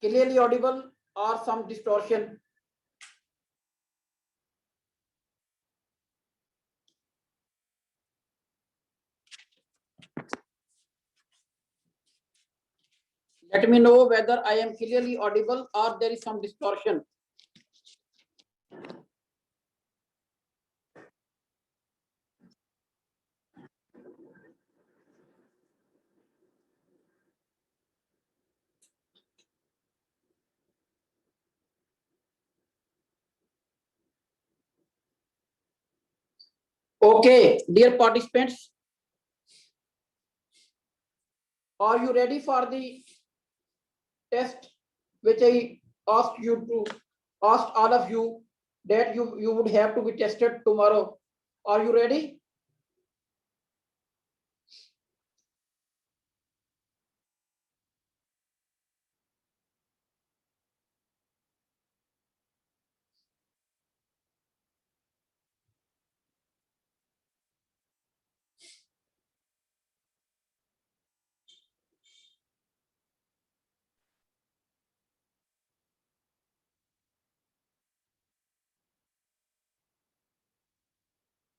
clearly audible or some distortion? Let me know whether I am clearly audible or there is some distortion. Okay, dear participants, are you ready for the test which I asked you to ask all of you that you would have to be tested tomorrow? Are you ready?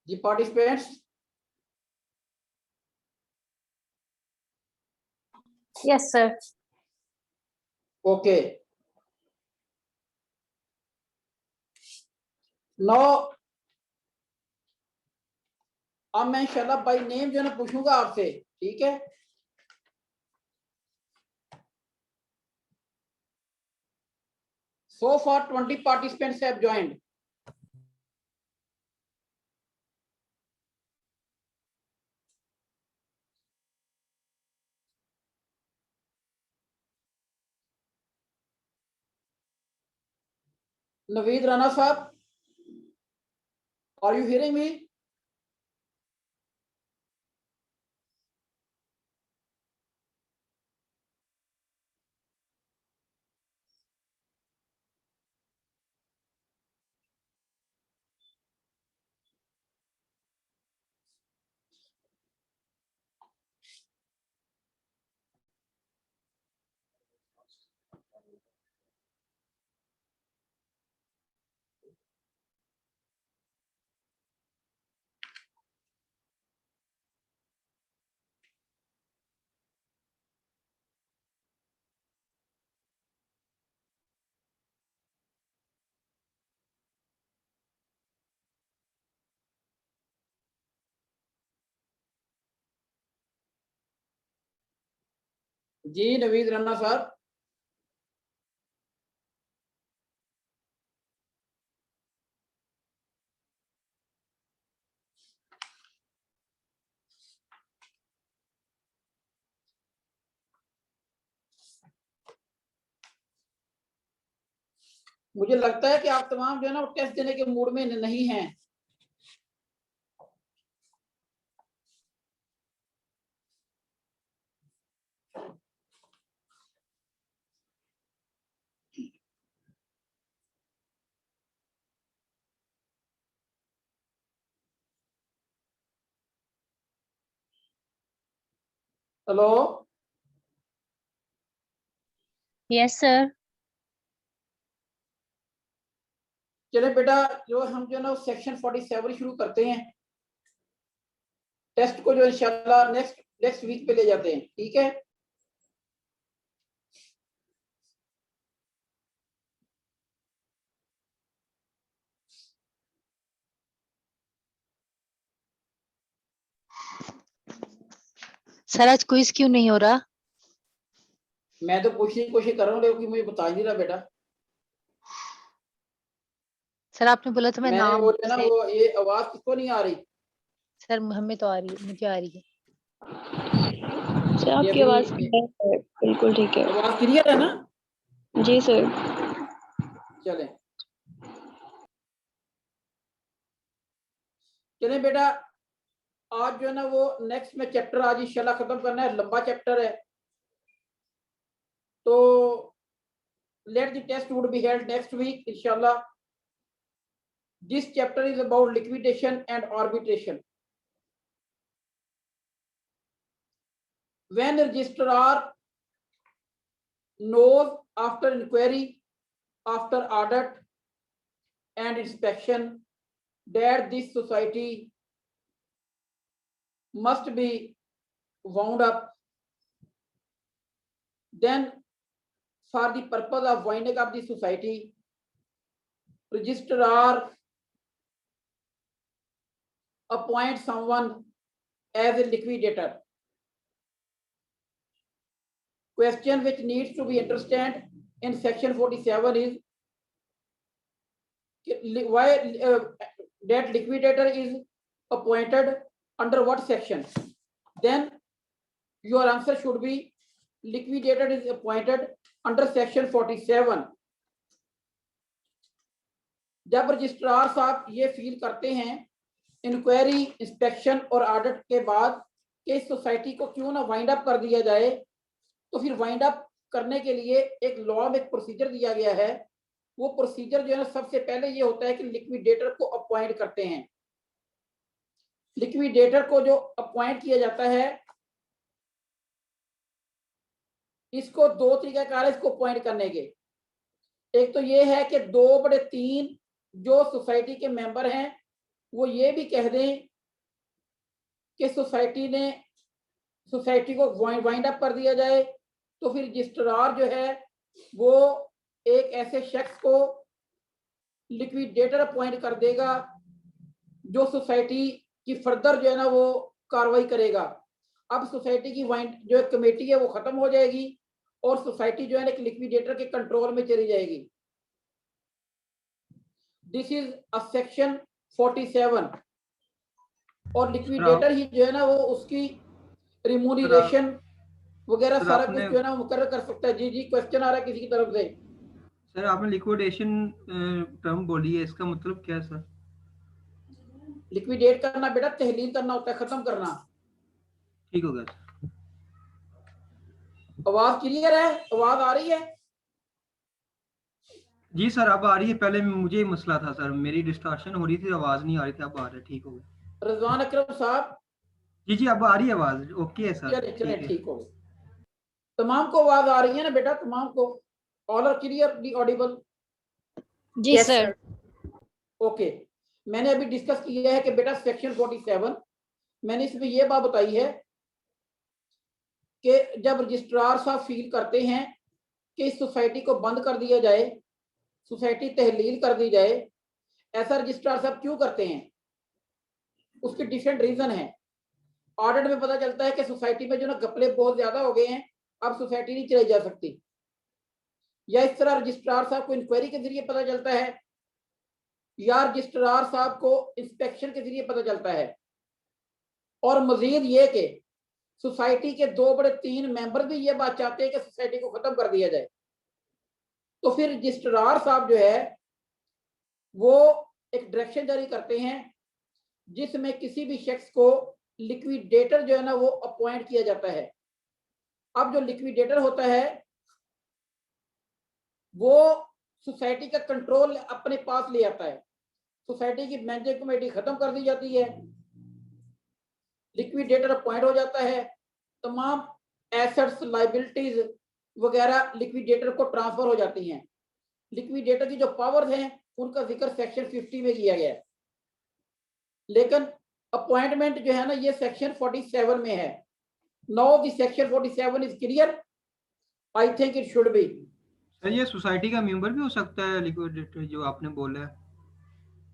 The participants? Yes, sir. Okay. Now, अब मैं इंशाल्लाह by name जो है ना पूछूंगा आपसे, ठीक है? So far 20 participants have joined. Naveed Rana sahab, are you hearing me? जी नवीद रन्ना साहब, मुझे लगता है कि आप तमाम जो है ना टेस्ट देने के मूड में नहीं हैं। Hello, Yes, sir. चले बेटा, जो हम जो है ना सेक्शन 47 शुरू करते हैं, टेस्ट को जो इंशाल्लाह नेक्स्ट वीक पे ले जाते हैं, ठीक है? सर आज क्विज क्यों नहीं हो रहा? मैं तो पूछने की कोशिश कर रहा हूँ लेकिन मुझे बता नहीं रहा बेटा। सर आपने बोला था मैं मैंने नाम वो जो है ना से... वो ये आवाज किसको नहीं आ रही? सर हमें तो आ रही है, मुझे आ रही है। सर आपकी आवाज बिल्कुल ठीक है। आवाज क्लियर है ना? जी सर। चले चले बेटा, आज जो है ना वो नेक्स्ट में चैप्टर आज इंशाल्लाह खत्म करना है, लंबा चैप्टर है, तो let the test would be held next week इंशाल्लाह। This chapter is about liquidation and arbitration. When registrar knows after inquiry, after audit and inspection that this society must be wound up, then for the purpose of winding up the society, registrar appoint someone as a liquidator. Question which needs to be understood in section 47 is why that liquidator is appointed under what section? Then your answer should be liquidator is appointed under section 47. जब registrar साहब ये feel करते हैं inquiry, inspection और audit के बाद कि इस सोसाइटी को क्यों ना वाइंड अप कर दिया जाए, तो फिर वाइंड अप करने के लिए एक लॉ में एक प्रोसीजर दिया गया है। वो प्रोसीजर जो है ना, सबसे पहले ये होता है कि लिक्विडेटर को अपॉइंट करते हैं। लिक्विडेटर को जो अपॉइंट किया जाता है, इसको दो तरीकाकार है इसको अपॉइंट करने के। एक तो ये है कि 2/3 जो सोसाइटी के मेंबर हैं वो ये भी कह दें कि सोसाइटी को वाइंड अप कर दिया जाए, तो फिर रजिस्ट्रार जो है वो एक ऐसे शख्स को लिक्विडेटर अपॉइंट कर देगा जो सोसाइटी की फर्दर जो है ना वो कार्रवाई करेगा। अब सोसाइटी की जो कमेटी है वो खत्म हो जाएगी और सोसाइटी जो है ना एक लिक्विडेटर के कंट्रोल में चली जाएगी। दिस इज अ सेक्शन 47 और लिक्विडेटर ही जो है ना वो उसकी रिम्यूनरेशन वगैरह सारा कुछ जो है ना मुकर्रर कर सकता है। जी जी, क्वेश्चन आ रहा है किसी की तरफ से? सर आपने लिक्विडेशन टर्म बोली है, इसका मतलब क्या है सर? लिक्विडेट करना बेटा तहलील करना होता है, खत्म करना। ठीक हो गया सर। आवाज क्लियर है? आवाज आ रही है? जी सर अब आ रही है। पहले मुझे मसला था सर, मेरी डिस्टॉर्शन हो रही थी, आवाज नहीं आ रही थी, अब आ रहा है। ठीक हो गया। रजवान अकरम साहब? जी जी अब आ रही है आवाज, ओके है सर। चले ठीक हो गया। तमाम को आवाज आ रही है ना बेटा? तमाम को ऑल आर क्लियरली ऑडिबल? जी सर। ओके, मैंने अभी डिस्कस किया है कि बेटा सेक्शन 47 मैंने इसमें यह बात बताई है कि जब रजिस्ट्रार साहब फील करते हैं कि इस सोसाइटी को बंद कर दिया जाए, सोसाइटी तहलील कर दी जाए, ऐसा रजिस्ट्रार साहब क्यों करते हैं? उसके डिफरेंट रीजन है। ऑडिट में पता चलता है कि सोसाइटी में जो ना घपले बहुत ज्यादा हो गए हैं, अब सोसाइटी नहीं चलाई जा सकती, या इस तरह रजिस्ट्रार साहब को इंक्वायरी के जरिए पता चलता है, या रजिस्ट्रार साहब को इंस्पेक्शन के जरिए पता चलता है। और मजीद ये कि सोसाइटी के 2/3 मेंबर भी ये बात चाहते हैं कि सोसाइटी को खत्म कर दिया जाए, तो फिर रजिस्ट्रार साहब जो है वो एक डायरेक्शन जारी करते हैं जिसमें किसी भी शख्स को लिक्विडेटर जो है ना वो अपॉइंट किया जाता है। अब जो लिक्विडेटर होता है वो सोसाइटी का कंट्रोल अपने पास ले आता है, सोसाइटी की मैनेजिंग कमेटी खत्म कर दी जाती है, लिक्विडेटर अपॉइंट हो जाता है, तमाम एसेट्स लायबिलिटीज वगैरह लिक्विडेटर को ट्रांसफर हो जाती हैं। लिक्विडेटर की जो पावर्स हैं उनका जिक्र सेक्शन 50 में किया गया है, लेकिन अपॉइंटमेंट जो है ना ये सेक्शन 47 में है। Now the section 47 is clear? I think it should B. Sir ये सोसाइटी का मेंबर भी हो सकता है लिक्विडेटर जो आपने बोला है?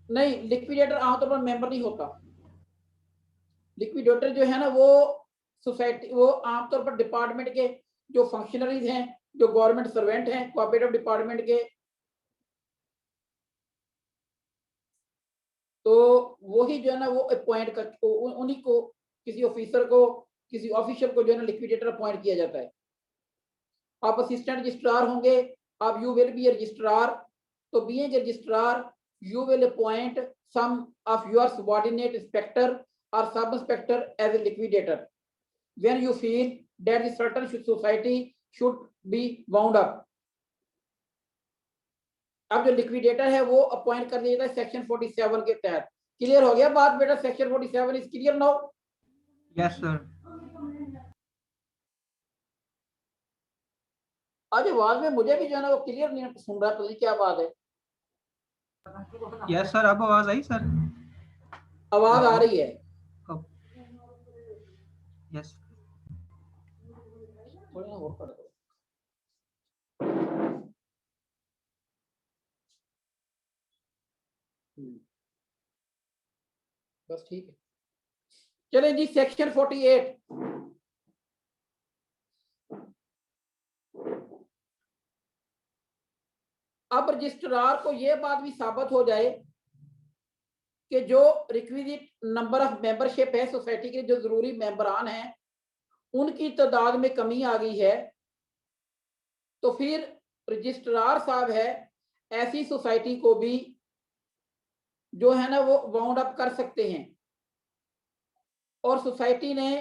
नहीं, लिक्विडेटर आमतौर पर मेंबर नहीं होता। लिक्विडेटर जो है ना वो सोसाइटी, वो आमतौर पर डिपार्टमेंट के जो फंक्शनरीज हैं, जो गवर्नमेंट सर्वेंट हैं कोऑपरेटिव डिपार्टमेंट के, तो वही जो है ना वो अपॉइंट कर, उन्हीं को किसी ऑफिसर को, किसी ऑफिशियल को जो है ना लिक्विडेटर अपॉइंट किया जाता है। आप असिस्टेंट रजिस्ट्रार होंगे, आप यू विल बी रजिस्ट्रार, तो being registrar you will appoint some of your subordinate inspector or sub-inspector as a liquidator when you feel that the certain society should be wound up. अब जो liquidator है वो appoint कर दिया जाता है section 47 के तहत। क्लियर हो गया बात बेटा? Section 47 is clear now? Yes sir. आज आवाज में मुझे भी जो है ना वो क्लियर नहीं सुन रहा, तो क्या बात है? यस सर, अब आवाज आई सर? आवाज आ रही है। यस। थोड़ा और कर दो। बस ठीक है। चले जी, सेक्शन 48। अब रजिस्ट्रार को यह बात भी साबित हो जाए कि जो रिक्विजिट नंबर ऑफ मेंबरशिप है सोसाइटी के जो जरूरी मेंबरान हैं उनकी तादाद में कमी आ गई है, तो फिर रजिस्ट्रार साहब है ऐसी सोसाइटी को भी जो है ना वो वाउंड अप कर सकते हैं। और सोसाइटी ने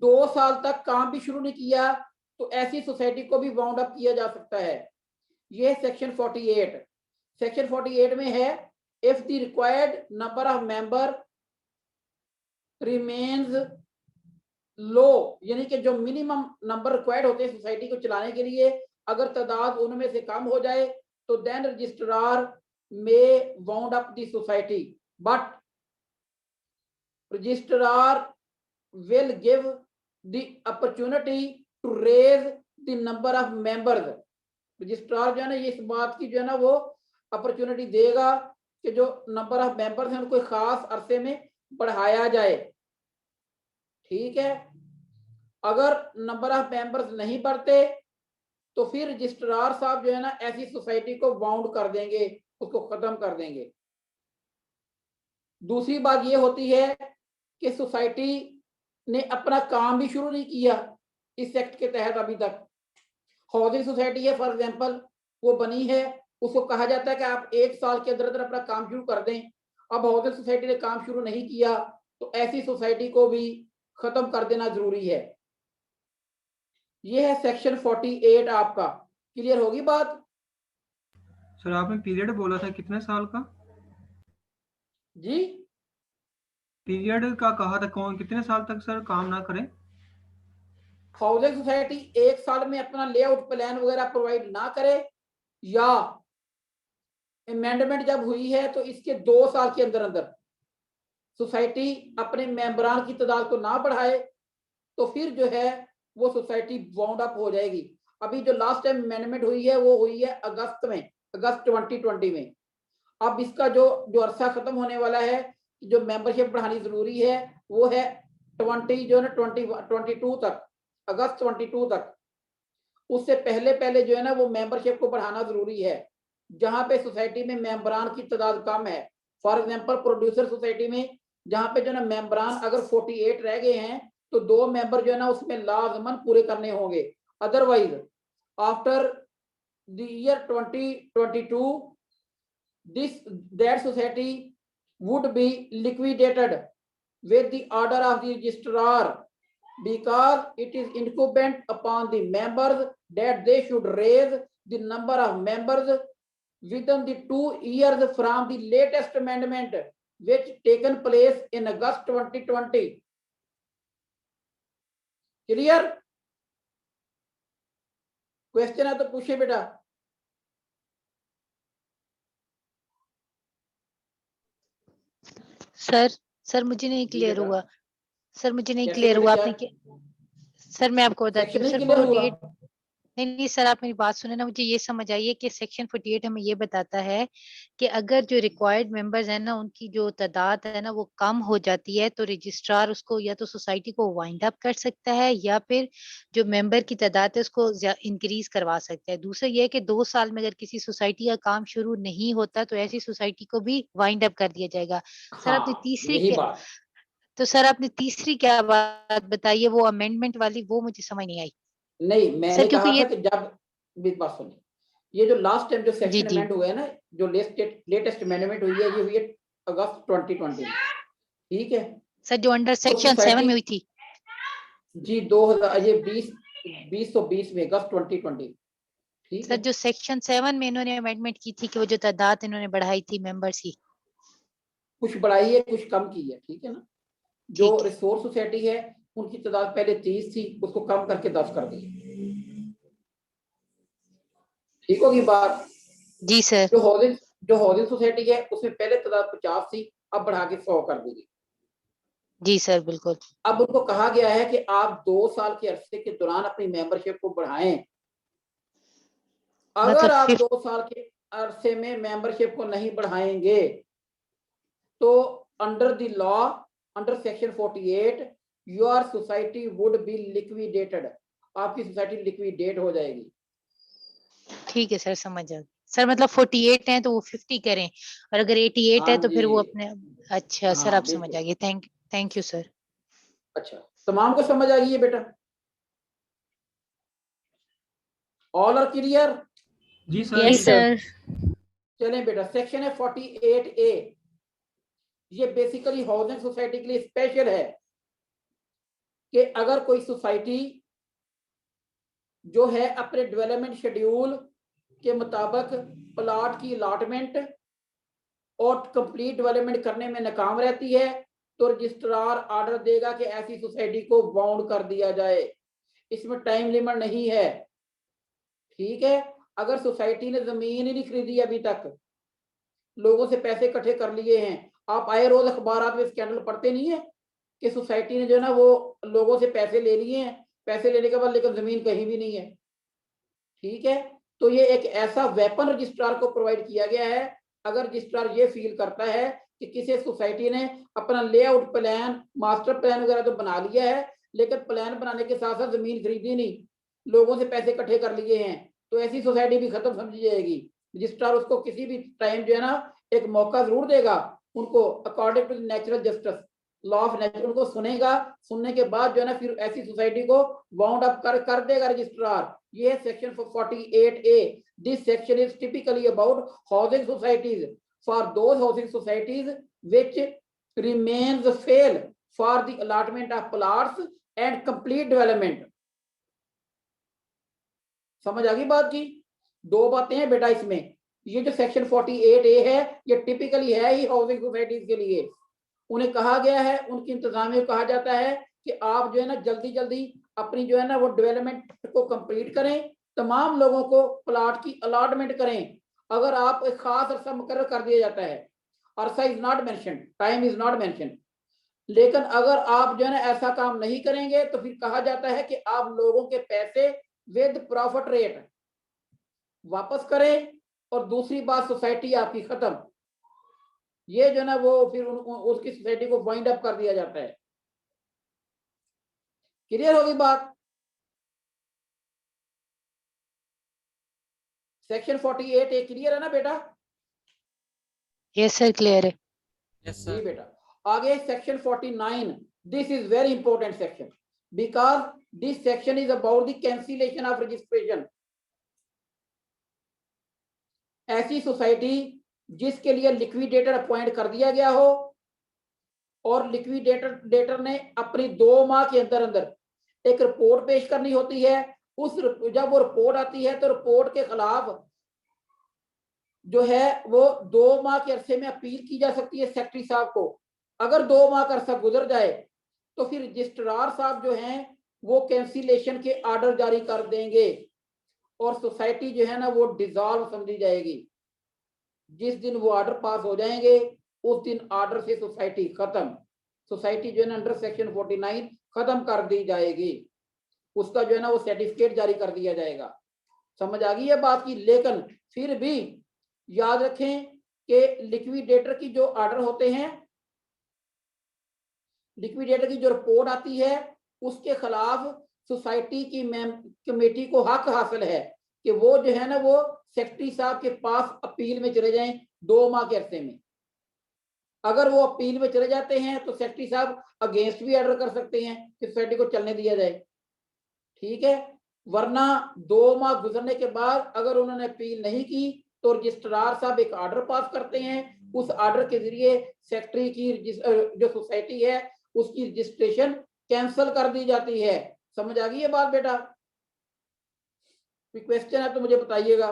2 साल तक काम भी शुरू नहीं किया तो ऐसी सोसाइटी को भी वाउंड अप किया जा सकता है। यह सेक्शन 48। सेक्शन 48 में है, if the required number of member remains low, यानी कि जो मिनिमम नंबर रिक्वायर्ड होते हैं सोसाइटी को चलाने के लिए, अगर तादाद उनमें से कम हो जाए तो देन रजिस्ट्रार में wound up the society, but registrar will give the opportunity to raise the number of members। Registrar जो है ना ये इस बात की जो है ना वो अपॉर्चुनिटी देगा कि जो नंबर ऑफ मेंबर्स हैं उनको खास अरसे में बढ़ाया जाए। ठीक है, अगर नंबर ऑफ मेंबर्स नहीं बढ़ते तो फिर रजिस्ट्रार साहब जो है ना ऐसी सोसाइटी को वाउंड कर देंगे, उसको खत्म कर देंगे। दूसरी बात ये होती है कि सोसाइटी ने अपना काम भी शुरू नहीं किया इस एक्ट के तहत अभी तक। हाउसिंग सोसाइटी है फॉर एग्जांपल, वो बनी है, उसको कहा जाता है कि आप 1 साल के अंदर अंदर अपना काम शुरू कर दें। अब हाउसिंग सोसाइटी ने काम शुरू नहीं किया तो ऐसी सोसाइटी को भी खत्म कर देना जरूरी है। ये है सेक्शन 48 आपका। क्लियर होगी बात? सर आपने पीरियड बोला था कितने साल का? जी, पीरियड का कहा था, कौन कितने साल तक सर काम ना करें? हाउसिंग सोसाइटी 1 साल में अपना लेआउट प्लान वगैरह प्रोवाइड ना करे, या अमेंडमेंट जब हुई है तो इसके 2 साल के अंदर अंदर सोसाइटी अपने मेंबरान की तादाद को ना बढ़ाए तो फिर जो है वो सोसाइटी वाउंड अप हो जाएगी। अभी जो लास्ट टाइम अमेंडमेंट हुई है वो हुई है अगस्त में, अगस्त 2020 में। अब इसका जो अरसा खत्म होने वाला है, जो मेंबरशिप बढ़ानी जरूरी है वो है 20 जो है ना 2022 तक, अगस्त 22 तक। उससे पहले पहले जो है ना वो मेंबरशिप को बढ़ाना जरूरी है। जहां पे सोसाइटी में मेंबरान की तादाद कम है, फॉर एग्जांपल प्रोड्यूसर सोसाइटी में जहां पे जो है ना मेंबरान अगर 48 रह गए हैं तो 2 मेंबर जो है ना उसमें लाजमन पूरे करने होंगे। Otherwise after the year 2022 this that society would be liquidated with the order of the registrar, because it is incumbent upon the members that they should raise the number of members within the 2 years from the latest amendment which taken place in August 2020। Clear? Question है तो पूछे बेटा। Sir मुझे नहीं जी clear बेटा, हुआ। Sir मुझे नहीं कैसे क्लियर बेटा हुआ क्या? आपने सर मैं आपको बताती सेक्शन हूँ नहीं सर। क्लियर हुआ? 48 नहीं सर, आप मेरी बात सुने ना, मुझे ये समझ आई है कि सेक्शन 48 हमें ये बताता है कि अगर जो रिक्वायर्ड मेंबर्स हैं ना उनकी जो तादाद है ना वो कम हो जाती है तो रजिस्ट्रार उसको या तो सोसाइटी को वाइंड अप कर सकता है या फिर जो मेंबर की तादाद है उसको इंक्रीज करवा सकता है। दूसरा ये है कि 2 साल में अगर किसी सोसाइटी का काम शुरू नहीं होता तो ऐसी सोसाइटी को भी वाइंड अप कर दिया जाएगा। सर आपने हाँ, तीसरी यही क्या बात। तो सर आपने तीसरी क्या बात बताई है, वो अमेंडमेंट वाली, वो मुझे समझ नहीं आई नहीं, सर, मैंने क्योंकि कहा था ये कि जब, मेरी बात सुनिए, ये जो लास्ट टाइम जो जी सेक्शन जी अमेंड हुआ है ना, जो लेटेस्ट अमेंडमेंट हुई है, ये हुई है अगस्त 2020 में। ठीक है, सर जो अंडर तो सेक्शन 7 सोसाइटी, में हुई थी। जी 2000 ये 2020 में अगस्त 2020। ठीक सर है, जो सेक्शन 7 में इन्होंने अमेंडमेंट की थी कि वो जो तादाद इन्होंने बढ़ाई थी मेंबर्स की। कुछ बढ़ाई है कुछ कम की है, ठीक है ना। जो ठीक है। रिसोर्स सोसाइटी है उनकी तादाद पहले 30 थी, उसको कम करके 10 कर दी। ठीक होगी बात। जी सर। जो हाउसिंग सोसाइटी है उसमें पहले तादाद 50 थी, अब बढ़ा के 100 कर दी। जी सर बिल्कुल। अब उनको कहा गया है कि आप 2 साल के अरसे के दौरान अपनी मेंबरशिप को बढ़ाएं। अगर मतलब आप 2 साल के अरसे में मेंबरशिप को नहीं बढ़ाएंगे तो under the law, under section 48, your society would be liquidated. आपकी सोसाइटी लिक्विडेट हो जाएगी। ठीक है सर, समझ आ सर। मतलब 48 है तो वो 50 करें, और अगर 88 हाँ है तो फिर वो जी, अपने। अच्छा सर, हाँ आप समझ बिल्कुल। आ गए। Thank you sir. अच्छा, तमाम को समझ आ गई है बेटा? All are clear? जी सर। Yes, sir. चलें बेटा, सेक्शन है 48A। ये बेसिकली हाउसिंग सोसाइटी के लिए स्पेशल है कि अगर कोई सोसाइटी जो है अपने डेवलपमेंट शेड्यूल के मुताबिक प्लॉट की अलॉटमेंट और कंप्लीट डेवलपमेंट करने में नाकाम रहती है तो रजिस्ट्रार ऑर्डर देगा कि ऐसी सोसाइटी को बाउंड कर दिया जाए। इसमें टाइम लिमिट नहीं है। ठीक है, अगर सोसाइटी ने जमीन ही नहीं खरीदी अभी तक, लोगों से पैसे इकट्ठे कर लिए हैं, आप आए रोज अखबार में स्कैंडल पढ़ते नहीं है कि सोसाइटी ने जो है ना वो लोगों से पैसे ले लिए हैं, पैसे लेने के बाद लेकिन जमीन कहीं भी नहीं है। ठीक है, तो ये एक ऐसा वेपन रजिस्ट्रार को प्रोवाइड किया गया है। अगर रजिस्ट्रार ये फील करता है कि किसी सोसाइटी ने अपना लेआउट प्लान, मास्टर प्लान वगैरह तो बना लिया है, लेकिन प्लान बनाने के साथ साथ जमीन खरीदी नहीं, लोगों से पैसे इकट्ठे कर लिए हैं, तो ऐसी सोसाइटी भी खत्म समझी जाएगी। रजिस्ट्रार उसको किसी भी टाइम जो है ना एक मौका जरूर देगा उनको, according to natural justice, law of nature, उनको सुनेगा। सुनने के बाद जो है ना फिर ऐसी सोसाइटी को बाउंड अप कर देगा रजिस्ट्रार। ये section 48A। This section is typically about housing societies, for those housing societies which remains fail for the allotment of plots and complete development। समझ आ गई बात की? दो बातें हैं बेटा इसमें। ये जो सेक्शन 48A है ये टिपिकली है ही हाउसिंग सोसाइटीज के लिए। उन्हें कहा गया है, उनकी इंतजामिया को कहा जाता है कि आप जो है ना जल्दी जल्दी अपनी जो है ना वो डेवलपमेंट को कंप्लीट करें, तमाम लोगों को प्लॉट की अलॉटमेंट करें। अगर आप एक खास अरसा मुकर्रर कर दिया जाता है, अरसा is not mention, time is not mention, लेकिन अगर आप जो है ना ऐसा काम नहीं करेंगे तो फिर कहा जाता है कि आप लोगों के पैसे विद प्रॉफिट रेट वापस करें, और दूसरी बात सोसाइटी आपकी खत्म। ये जो ना वो फिर उसकी सोसाइटी को वाइंड अप कर दिया जाता है। क्लियर होगी बात? सेक्शन 48A क्लियर है ना बेटा? यस सर, क्लियर है। जी बेटा। आगे section 49, this is very important section because this section is about the cancellation of registration. ऐसी सोसाइटी जिसके लिए लिक्विडेटर अपॉइंट कर दिया गया हो और लिक्विडेटर ने अपनी 2 माह के अंदर अंदर एक रिपोर्ट पेश करनी होती है। जब वो रिपोर्ट आती है तो रिपोर्ट के खिलाफ जो है वो 2 माह के अरसे में अपील की जा सकती है सेक्रेटरी साहब को। अगर 2 माह का अरसा गुजर जाए तो फिर रजिस्ट्रार साहब जो हैं वो कैंसिलेशन के ऑर्डर जारी कर देंगे और सोसाइटी जो है ना वो डिसॉल्व समझी जाएगी। जिस दिन वो ऑर्डर पास हो जाएंगे उस दिन ऑर्डर से सोसाइटी खत्म। सोसाइटी जो है ना अंडर सेक्शन 49 खत्म कर दी जाएगी, उसका जो है ना वो सर्टिफिकेट जारी कर दिया जाएगा। समझ आ गई है बात की? लेकिन फिर भी याद रखें कि लिक्विडेटर की जो ऑर्डर होते हैं, लिक्विडेटर की जो रिपोर्ट आती है उसके खिलाफ सोसाइटी की कमेटी को हक हासिल है कि वो जो है ना वो सेक्रेटरी साहब के पास अपील में चले जाएं 2 माह के अरसे में। अगर वो अपील में चले जाते हैं तो सेक्रेटरी साहब अगेंस्ट भी ऑर्डर कर सकते हैं कि सोसाइटी को चलने दिया जाए। ठीक है, वरना 2 माह गुजरने के बाद अगर उन्होंने अपील नहीं की तो रजिस्ट्रार साहब एक ऑर्डर पास करते हैं। उस ऑर्डर के जरिए सेक्रेटरी की जो सोसाइटी है उसकी रजिस्ट्रेशन कैंसिल कर दी जाती है। समझ आ गई है बात बेटा? कोई क्वेश्चन है तो मुझे बताइएगा।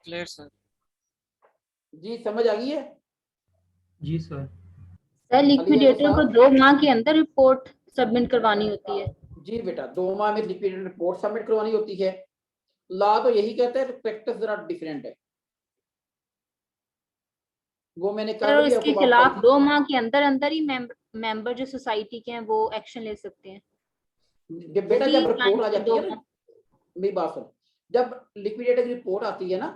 Clear sir. जी समझ आ गई है? जी सर। सर लिक्विडेटर को 2 माह के अंदर रिपोर्ट सबमिट करवानी होती है। जी बेटा, 2 माह में लिक्विडेटर रिपोर्ट सबमिट करवानी होती है। लॉ तो यही कहता है, प्रैक्टिस जरा डिफरेंट है, वो मैंने सर कल और भी इसके आपको बात खिलाफ बताई 2 माह के अंदर अंदर ही मेंबर जो सोसाइटी के हैं वो एक्शन ले सकते हैं। थी। जब बेटा जब रिपोर्ट आ जाती है ना, मेरी बात सुन, जब लिक्विडेटर की रिपोर्ट आती है ना,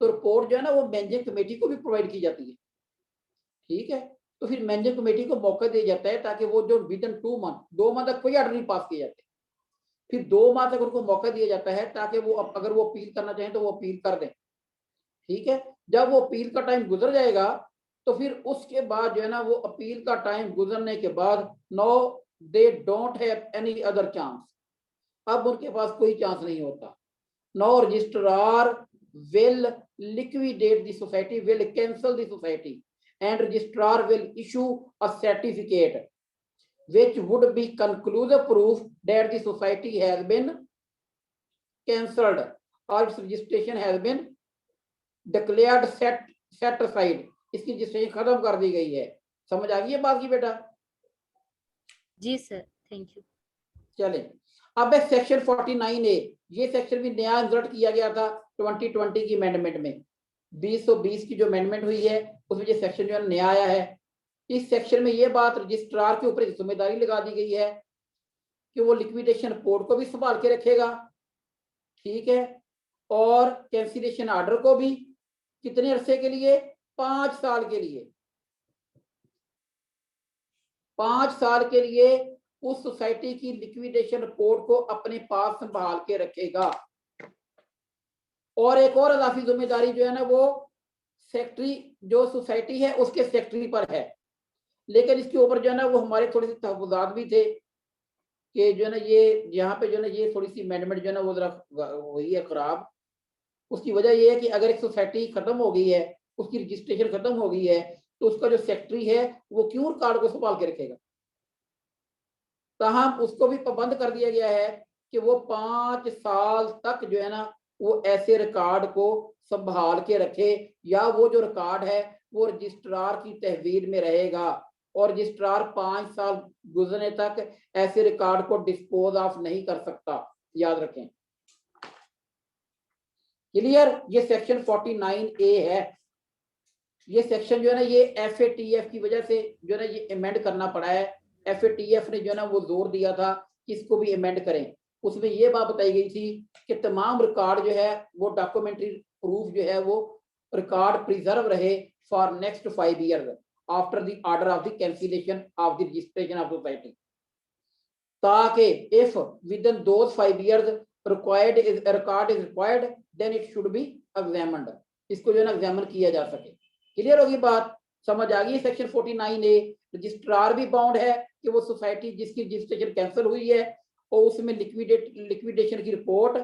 तो रिपोर्ट जो है ना वो मैनेजिंग कमेटी को भी प्रोवाइड की जाती है, ठीक है। तो फिर मैनेजिंग कमेटी को मौका दिया जाता है ताकि वो जो विद इन 2 मंथ, 2 माह तक कोई ऑर्डर नहीं पास किए जाते, फिर 2 माह तक उनको मौका दिया जाता है ताकि वो अगर वो अपील करना चाहें तो वो अपील कर दें, ठीक है। जब वो अपील का टाइम गुजर जाएगा तो फिर उसके बाद जो है ना वो अपील का टाइम गुजरने के बाद no they don't have any other chance, अब उनके पास कोई चांस नहीं होता। No registrar will liquidate the society, will cancel the society, and registrar will issue a certificate which would be conclusive proof that the society has been cancelled or its registration has been declared set aside, इसकी registration खत्म कर दी गई है। समझ आ गई है बात की बेटा? जी सर, थैंक यू। चले, अब है सेक्शन 49A, ये सेक्शन भी नया इंसर्ट किया गया था 2020 की अमेंडमेंट में, 2020 की जो अमेंडमेंट हुई है उसमें ये सेक्शन जो है नया आया है। इस सेक्शन में ये बात रजिस्ट्रार के ऊपर एक जिम्मेदारी लगा दी गई है कि वो लिक्विडेशन रिपोर्ट को भी संभाल के रखेगा, ठीक है, और कैंसिलेशन ऑर्डर को भी, कितने अरसे के लिए? 5 साल के लिए। 5 साल के लिए उस सोसाइटी की लिक्विडेशन रिपोर्ट को अपने पास संभाल के रखेगा। और एक और अजाफी जिम्मेदारी जो है ना वो सेक्रेटरी जो सोसाइटी है उसके सेक्रेटरी पर है, लेकिन इसके ऊपर जो है ना वो हमारे थोड़े से तहफुजात भी थे कि जो है ना ये यहाँ पे जो है ना ये थोड़ी सी अमेंडमेंट जो है ना वो जरा हुई है खराब। उसकी वजह ये है कि अगर एक सोसाइटी खत्म हो गई है, उसकी रजिस्ट्रेशन खत्म हो गई है, तो उसका जो सेक्रेटरी है वो क्यों कार्ड को संभाल के रखेगा? ताहम उसको भी पाबंद कर दिया गया है कि वो 5 साल तक जो है ना वो ऐसे रिकॉर्ड को संभाल के रखे, या वो जो रिकॉर्ड है वो रजिस्ट्रार की तहवील में रहेगा, और रजिस्ट्रार 5 साल गुजरने तक ऐसे रिकॉर्ड को डिस्पोज ऑफ नहीं कर सकता, याद रखें। क्लियर? ये सेक्शन 49A है। ये सेक्शन जो है ना ये FATF की वजह से जो है ना ये अमेंड करना पड़ा है। FATF ने जो है ना वो जोर दिया था कि इसको भी अमेंड करें। उसमें ये बात बताई गई थी कि तमाम रिकॉर्ड जो है वो डॉक्यूमेंट्री प्रूफ जो है वो रिकॉर्ड प्रिजर्व रहे for next 5 years after the order of the cancellation of the registration of society, ताकि if within those 5 years required is record is required then it should be examined, इसको जो है ना examine किया जा सके। Clear होगी बात? समझ आ गई? सेक्शन 49A रजिस्ट्रार भी बाउंड है कि वो सोसाइटी जिसकी रजिस्ट्रेशन कैंसिल हुई है और उसमें लिक्विडेशन की रिपोर्ट,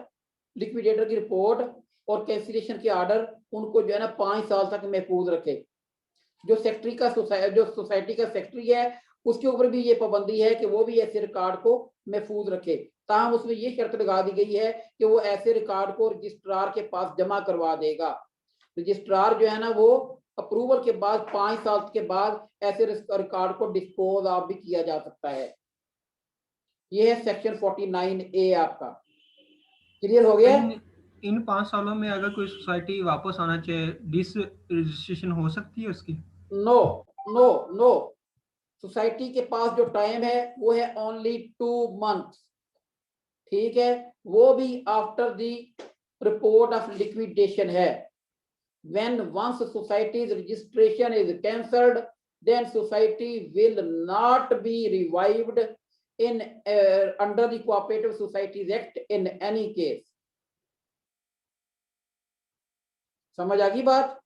लिक्विडेटर की रिपोर्ट और कैंसिलेशन के ऑर्डर उनको जो है ना 5 साल तक महफूज रखे। जो सेक्रेटरी का जो सोसाइटी का सेक्रेटरी है उसके ऊपर भी ये पाबंदी है कि वो भी ऐसे रिकॉर्ड को महफूज रखे। ताहम उसमें ये शर्त लगा दी गई है कि वो ऐसे रिकॉर्ड को रजिस्ट्रार के पास जमा करवा देगा। रजिस्ट्रार जो है ना वो अप्रूवल के बाद 5 साल के बाद ऐसे रिकॉर्ड को डिस्पोज ऑफ भी किया जा सकता है। ये है सेक्शन 49A आपका। क्लियर हो गया? इन 5 सालों में अगर कोई सोसाइटी वापस आना चाहे डिस रजिस्ट्रेशन हो सकती है उसकी? नो नो नो, सोसाइटी के पास जो टाइम है वो है ओनली 2 मंथ, ठीक है, वो भी after the report of liquidation है। When once society's registration is cancelled, then society will not be revived in under the Cooperative Societies Act in any case. समझ आ गई बात?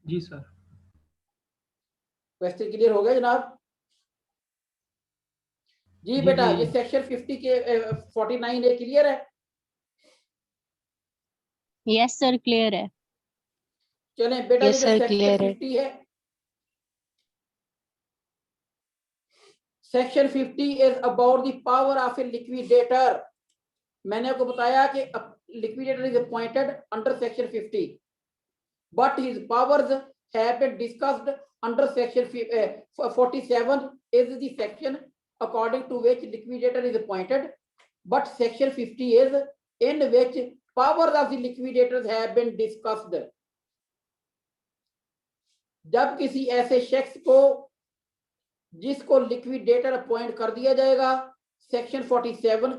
जी सर। क्वेश्चन क्लियर हो गया जनाब? जी बेटा, ये सेक्शन 50 के 49A क्लियर है? यस सर, क्लियर है। चलें बेटा, Yes, ये जो sir, सेक्शन clear है। 50 है, section 50 is about the power of A liquidator. मैंने आपको बताया कि liquidator is appointed under section 50, but his powers have been discussed under section 47 is the section according to which liquidator is appointed, but section 50 is in which powers of the liquidators have been discussed. जब किसी ऐसे शख्स को जिसको liquidator appoint कर दिया जाएगा section 47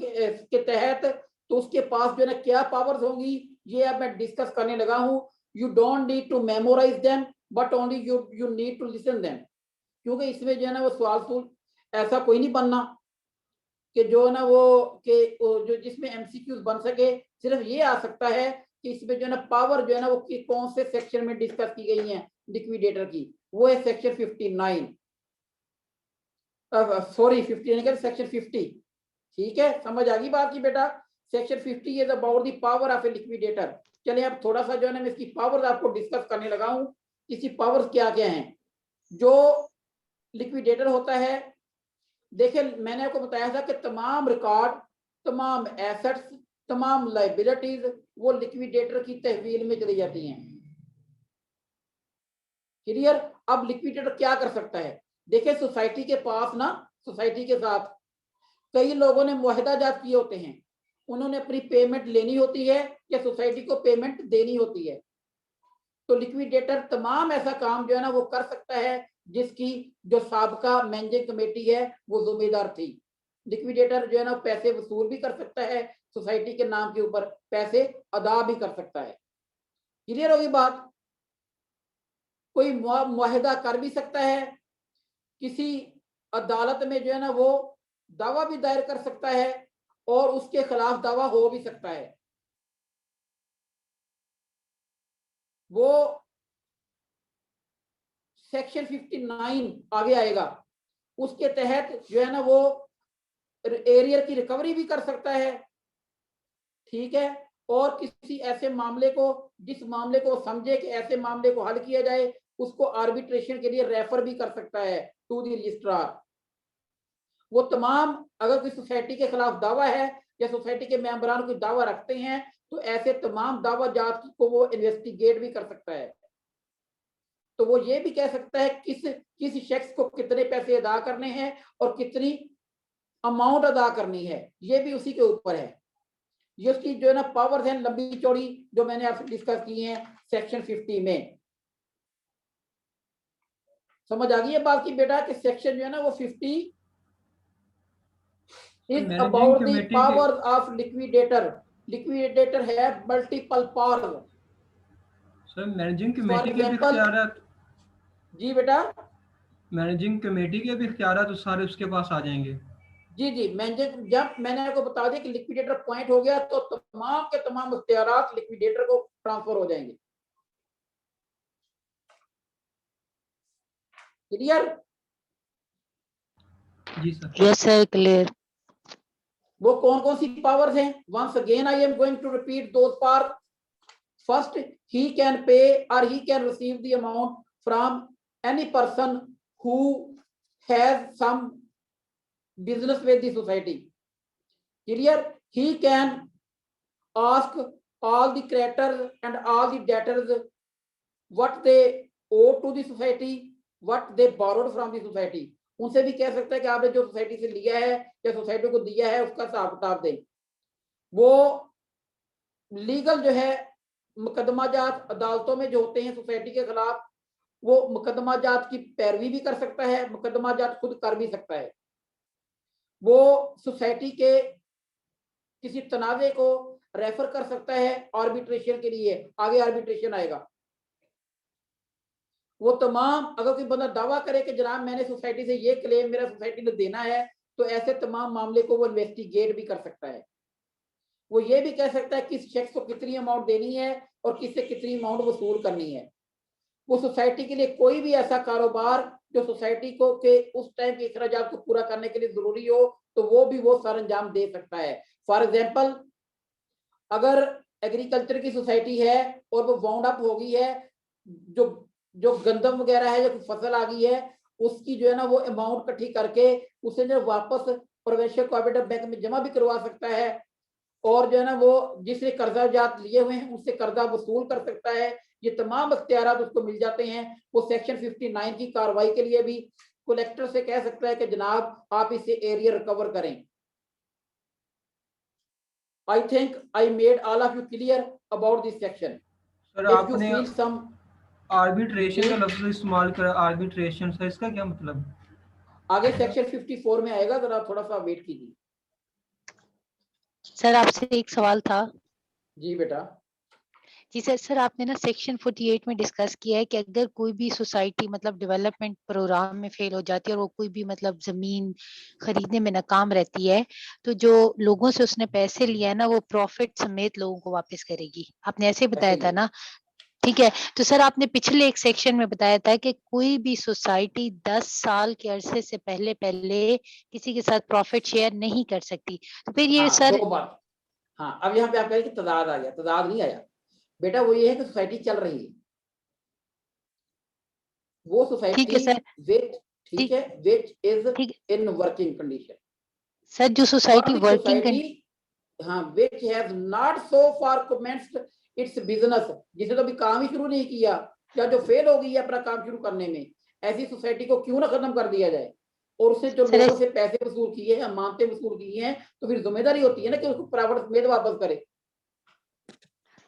के तहत, तो उसके पास जो है ना क्या पावर्स होंगी, ये अब मैं डिस्कस करने लगा हूं. You don't need to memorize them but only you need to listen them, क्योंकि इसमें जो है ना वो सवाल ऐसा कोई नहीं बनना कि जो है ना वो जो जिसमें एमसीक्यूज बन सके. सिर्फ ये आ सकता है कि इसमें जो है ना पावर जो है ना वो कौन से सेक्शन में डिस्कस की गई है लिक्विडेटर की, वो है सेक्शन 59, सॉरी 59 सेक्शन 50. ठीक है, समझ आ गई बात की बेटा. Section 50 is about the power of A liquidator. चलिए अब थोड़ा सा जो है ना मैं इसकी पावर्स आपको डिस्कस करने लगा हूं. इसकी पावर्स क्या क्या हैं. जो लिक्विडेटर होता है, देखिए मैंने आपको बताया था कि तमाम रिकॉर्ड, तमाम एसेट्स, तमाम लाइबिलिटीज वो लिक्विडेटर की तहवील में चली जाती हैं. क्लियर. अब लिक्विडेटर क्या कर सकता है. देखिए सोसाइटी के पास ना, सोसाइटी के साथ कई लोगों ने मुआहदा जात किए होते हैं, उन्होंने अपनी पेमेंट लेनी होती है या सोसाइटी को पेमेंट देनी होती है. तो लिक्विडेटर तमाम ऐसा काम जो है ना वो कर सकता है जिसकी जो साबका मैनेजिंग कमेटी है वो जिम्मेदार थी. लिक्विडेटर जो है ना पैसे वसूल भी कर सकता है, सोसाइटी के नाम के ऊपर पैसे अदा भी कर सकता है. क्लियर होगी बात. कोई मुआहदा कर भी सकता है, किसी अदालत में जो है ना वो दावा भी दायर कर सकता है और उसके खिलाफ दावा हो भी सकता है. वो सेक्शन 59 आगे आएगा, उसके तहत जो है ना वो एरियर की रिकवरी भी कर सकता है. ठीक है. और किसी ऐसे मामले को, जिस मामले को समझे कि ऐसे मामले को हल किया जाए, उसको आर्बिट्रेशन के लिए रेफर भी कर सकता है टू द रजिस्ट्रार. वो तमाम, अगर कोई सोसाइटी के खिलाफ दावा है या सोसाइटी के मेंबरान कोई दावा रखते हैं, तो ऐसे तमाम दावा जात को वो इन्वेस्टिगेट भी कर सकता है. तो वो ये भी कह सकता है किस शख्स को कितने पैसे अदा करने हैं और कितनी अमाउंट अदा करनी है, ये भी उसी के ऊपर है. ये उसकी जो है ना पावर्स हैं लंबी चौड़ी, जो मैंने आपसे डिस्कस की हैं सेक्शन 50 में. समझ आ गई है बात की बेटा कि सेक्शन जो है ना वो 50 is about the powers of liquidator. Liquidator है multiple power. Sir managing committee के भी इख्तियारात, जी बेटा, मैनेजिंग कमेटी के भी इख्तियारात तो सारे उसके पास आ जाएंगे. जी जी. जब मैंने आपको बता दिया कि लिक्विडेटर पॉइंट हो गया तो तमाम के तमाम इख्तियारात लिक्विडेटर को ट्रांसफर हो जाएंगे. क्लियर. जी सर. Yes sir, clear. वो कौन कौन सी पावर्स हैं. Once again I am going to repeat those power. First, he can pay और he can receive the amount from any person who has some business with the society. Clear. He can ask all the creditors and all the debtors what they owe to the society, what they borrowed from the society. उनसे भी कह सकता है कि आपने जो society से लिया है या सोसाइटी को दिया है उसका हिसाब किताब दें. वो लीगल जो है मुकदमा जात अदालतों में जो होते हैं सोसाइटी के खिलाफ, वो मुकदमा जात की पैरवी भी कर सकता है, मुकदमा जात खुद कर भी सकता है. वो सोसाइटी के किसी तनाज़े को रेफर कर सकता है आर्बिट्रेशन के लिए. आगे आर्बिट्रेशन आएगा. वो तमाम, अगर कोई बंदा दावा करे कि जनाब मैंने सोसाइटी से ये क्लेम मेरा सोसाइटी ने देना है, तो ऐसे तमाम मामले को वो इन्वेस्टिगेट भी कर सकता है. वो ये भी कह सकता है किस शख्स को कितनी अमाउंट देनी है और किससे कितनी अमाउंट वसूल करनी है. वो सोसाइटी के लिए कोई भी ऐसा कारोबार जो सोसाइटी को के उस टाइम के अखराजात को पूरा करने के लिए जरूरी हो, तो वो भी वो सर अंजाम दे सकता है. फॉर एग्जाम्पल, अगर एग्रीकल्चर की सोसाइटी है और वो वाउंड अप हो गई है, जो गंदम वगैरह है, जो फसल आ गई है, उसकी जो है ना वो अमाउंट इकट्ठी करके उसे जो वापस प्रोविंशियल कोऑपरेटिव बैंक में जमा भी करवा सकता है, और जो है ना वो जिसने कर्जा जात लिए हुए हैं उससे कर्जा वसूल कर सकता है, ये तमाम अख्तियारात उसको मिल जाते हैं। वो सेक्शन 59 की कार्रवाई के लिए भी कलेक्टर से कह सकता है कि जनाब आप इसे एरिया रिकवर करें। I think I made all of you clear about this section. Sir If you आपने feel some आर्बिट्रेशन का जी। लफ्ज इस्तेमाल करा, आर्बिट्रेशन सर इसका क्या मतलब? आगे सेक्शन 54 में आएगा, जरा थोड़ा सा वेट कीजिए। सर आपसे एक सवाल था। जी बेटा। जी सर आपने ना सेक्शन 48 में डिस्कस किया है कि अगर कोई भी सोसाइटी मतलब डेवलपमेंट प्रोग्राम में फेल हो जाती है और वो कोई भी मतलब जमीन खरीदने में नाकाम रहती है, तो जो लोगों से उसने पैसे लिया है ना, वो प्रॉफिट समेत लोगों को वापस करेगी। आपने ऐसे बताया था ना? ठीक है। तो सर आपने पिछले एक सेक्शन में बताया था कि कोई भी सोसाइटी 10 साल के अरसे से पहले किसी के साथ प्रॉफिट शेयर नहीं कर सकती। तो फिर ये हाँ, सर दो बात। हाँ, अब यहाँ पे आप कहें कि तदाद आ गया, तदाद नहीं आया बेटा। वो ये है कि सोसाइटी चल रही है, वो ठीक सोसाइटी है सर। विच, ठीक ठीक है, विच इज ठीक इन वर्किंग कंडीशन। सर जो और सोसाइटी द वर्किंग सोसाइटी, हाँ, which has not so far commenced it's business, जिसे तो अभी काम ही शुरू नहीं किया या जो फेल हो गई है अपना काम शुरू करने में, ऐसी सोसाइटी को क्यों ना खत्म कर दिया जाए। और उससे जो सर लोगों से पैसे वसूल किए हैं, अमानतें वसूल की हैं, तो फिर जिम्मेदारी होती है ना कि उसको प्रॉफिट समेत वापस करे।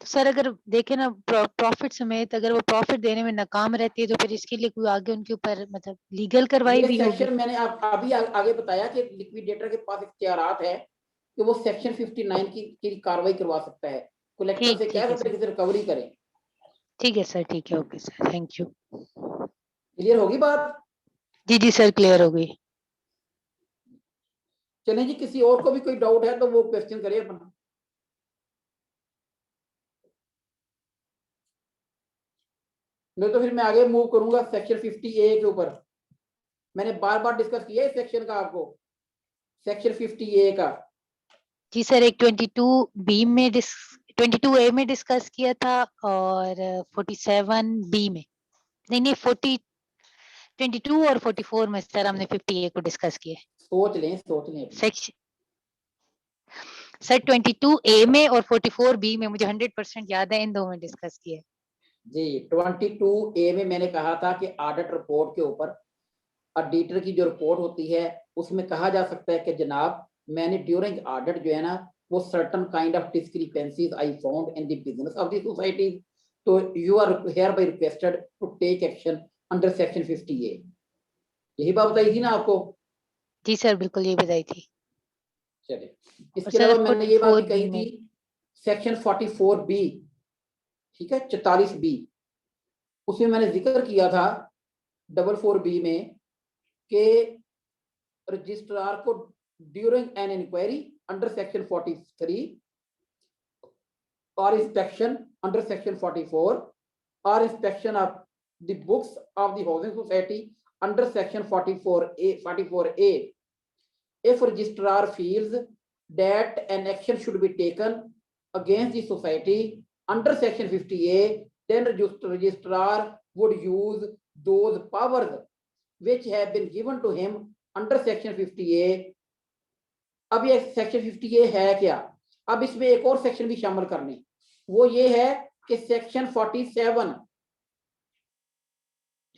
तो सर अगर देखे ना प्रॉफिट समेत अगर वो प्रॉफिट देने में नाकाम रहती है, तो फिर इसके लिए कोई आगे उनके ऊपर मतलब लीगल कार्रवाई ये भी होगी? सेक्शन मैंने आप अभी आगे बताया कि लिक्विडेटर के पास इख्तियारात है कि वो सेक्शन 59 की कार्रवाई करवा सकता है। कलेक्टर से ठीक कह है सकते सर। हैं कि रिकवरी करें। ठीक है सर, ठीक है, okay sir, thank you. Clear होगी बात? जी सर, क्लियर हो गई। चलें जी, किसी और को भी कोई डाउट है तो वो क्वेश्चन करे अपना। नहीं तो फिर मैं आगे मूव करूंगा सेक्शन 50A के ऊपर। मैंने बार बार डिस्कस किया है सेक्शन का आपको, सेक्शन 50A का। जी सर, एक 22A में डिस्कस किया था और 47B में, नहीं 22 और 44 में सर हमने 50A को डिस्कस किया। सोच लें सेक्शन सर 22A में और 44B में मुझे 100% याद है, इन दो में डिस्कस किया जी। 22A में मैंने कहा था कि ऑडिट रिपोर्ट के ऊपर ऑडिटर की जो रिपोर्ट होती है उसमें कहा जा सकता है कि जनाब मैंने ड्यूरिंग ऑडिट जो है ना, वो certain kind of discrepancies I found in the business of the society, तो you are hereby requested to take action under section 50A। यही बात बताई थी ना आपको? जी सर, बिल्कुल ये बताई थी। चलिए, और इसके सर अलावा मैंने ये बात भी 44B कही में थी सेक्शन 44B, ठीक है, 44B, उसमें मैंने जिक्र किया था 44B में कि रजिस्ट्रार को during an inquiry under section 43 or inspection under section 44 or inspection of the books of the housing society under section 44A, if registrar feels that an action should be taken against the society under section 50A, then registrar would use those powers which have been given to him under section 50A। अब ये section 50A है क्या? अब इसमें एक और section भी शामिल करने, वो ये है कि सेक्शन 47,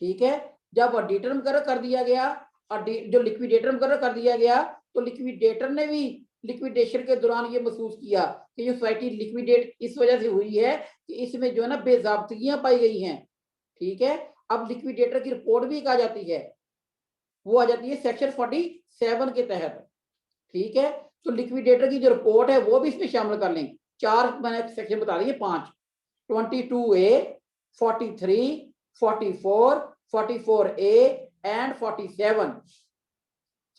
ठीक है, जब ऑडिटर मुकर्रर कर दिया गया, जो लिक्विडेटर मुकर्रर कर दिया गया, तो लिक्विडेटर ने भी लिक्विडेशन के दौरान ये महसूस किया कि ये सोसाइटी लिक्विडेट इस वजह से हुई है कि इसमें जो है ना बेजाब्तगियां पाई गई हैं, ठीक है। अब लिक्विडेटर की रिपोर्ट भी आ जाती है, वो आ जाती है सेक्शन 47 के तहत, ठीक है। तो लिक्विडेटर की जो रिपोर्ट है वो भी इसमें शामिल कर लें। 4 मैंने सेक्शन बता दिए, 5, 22A, 43, 44, 44A एंड 47।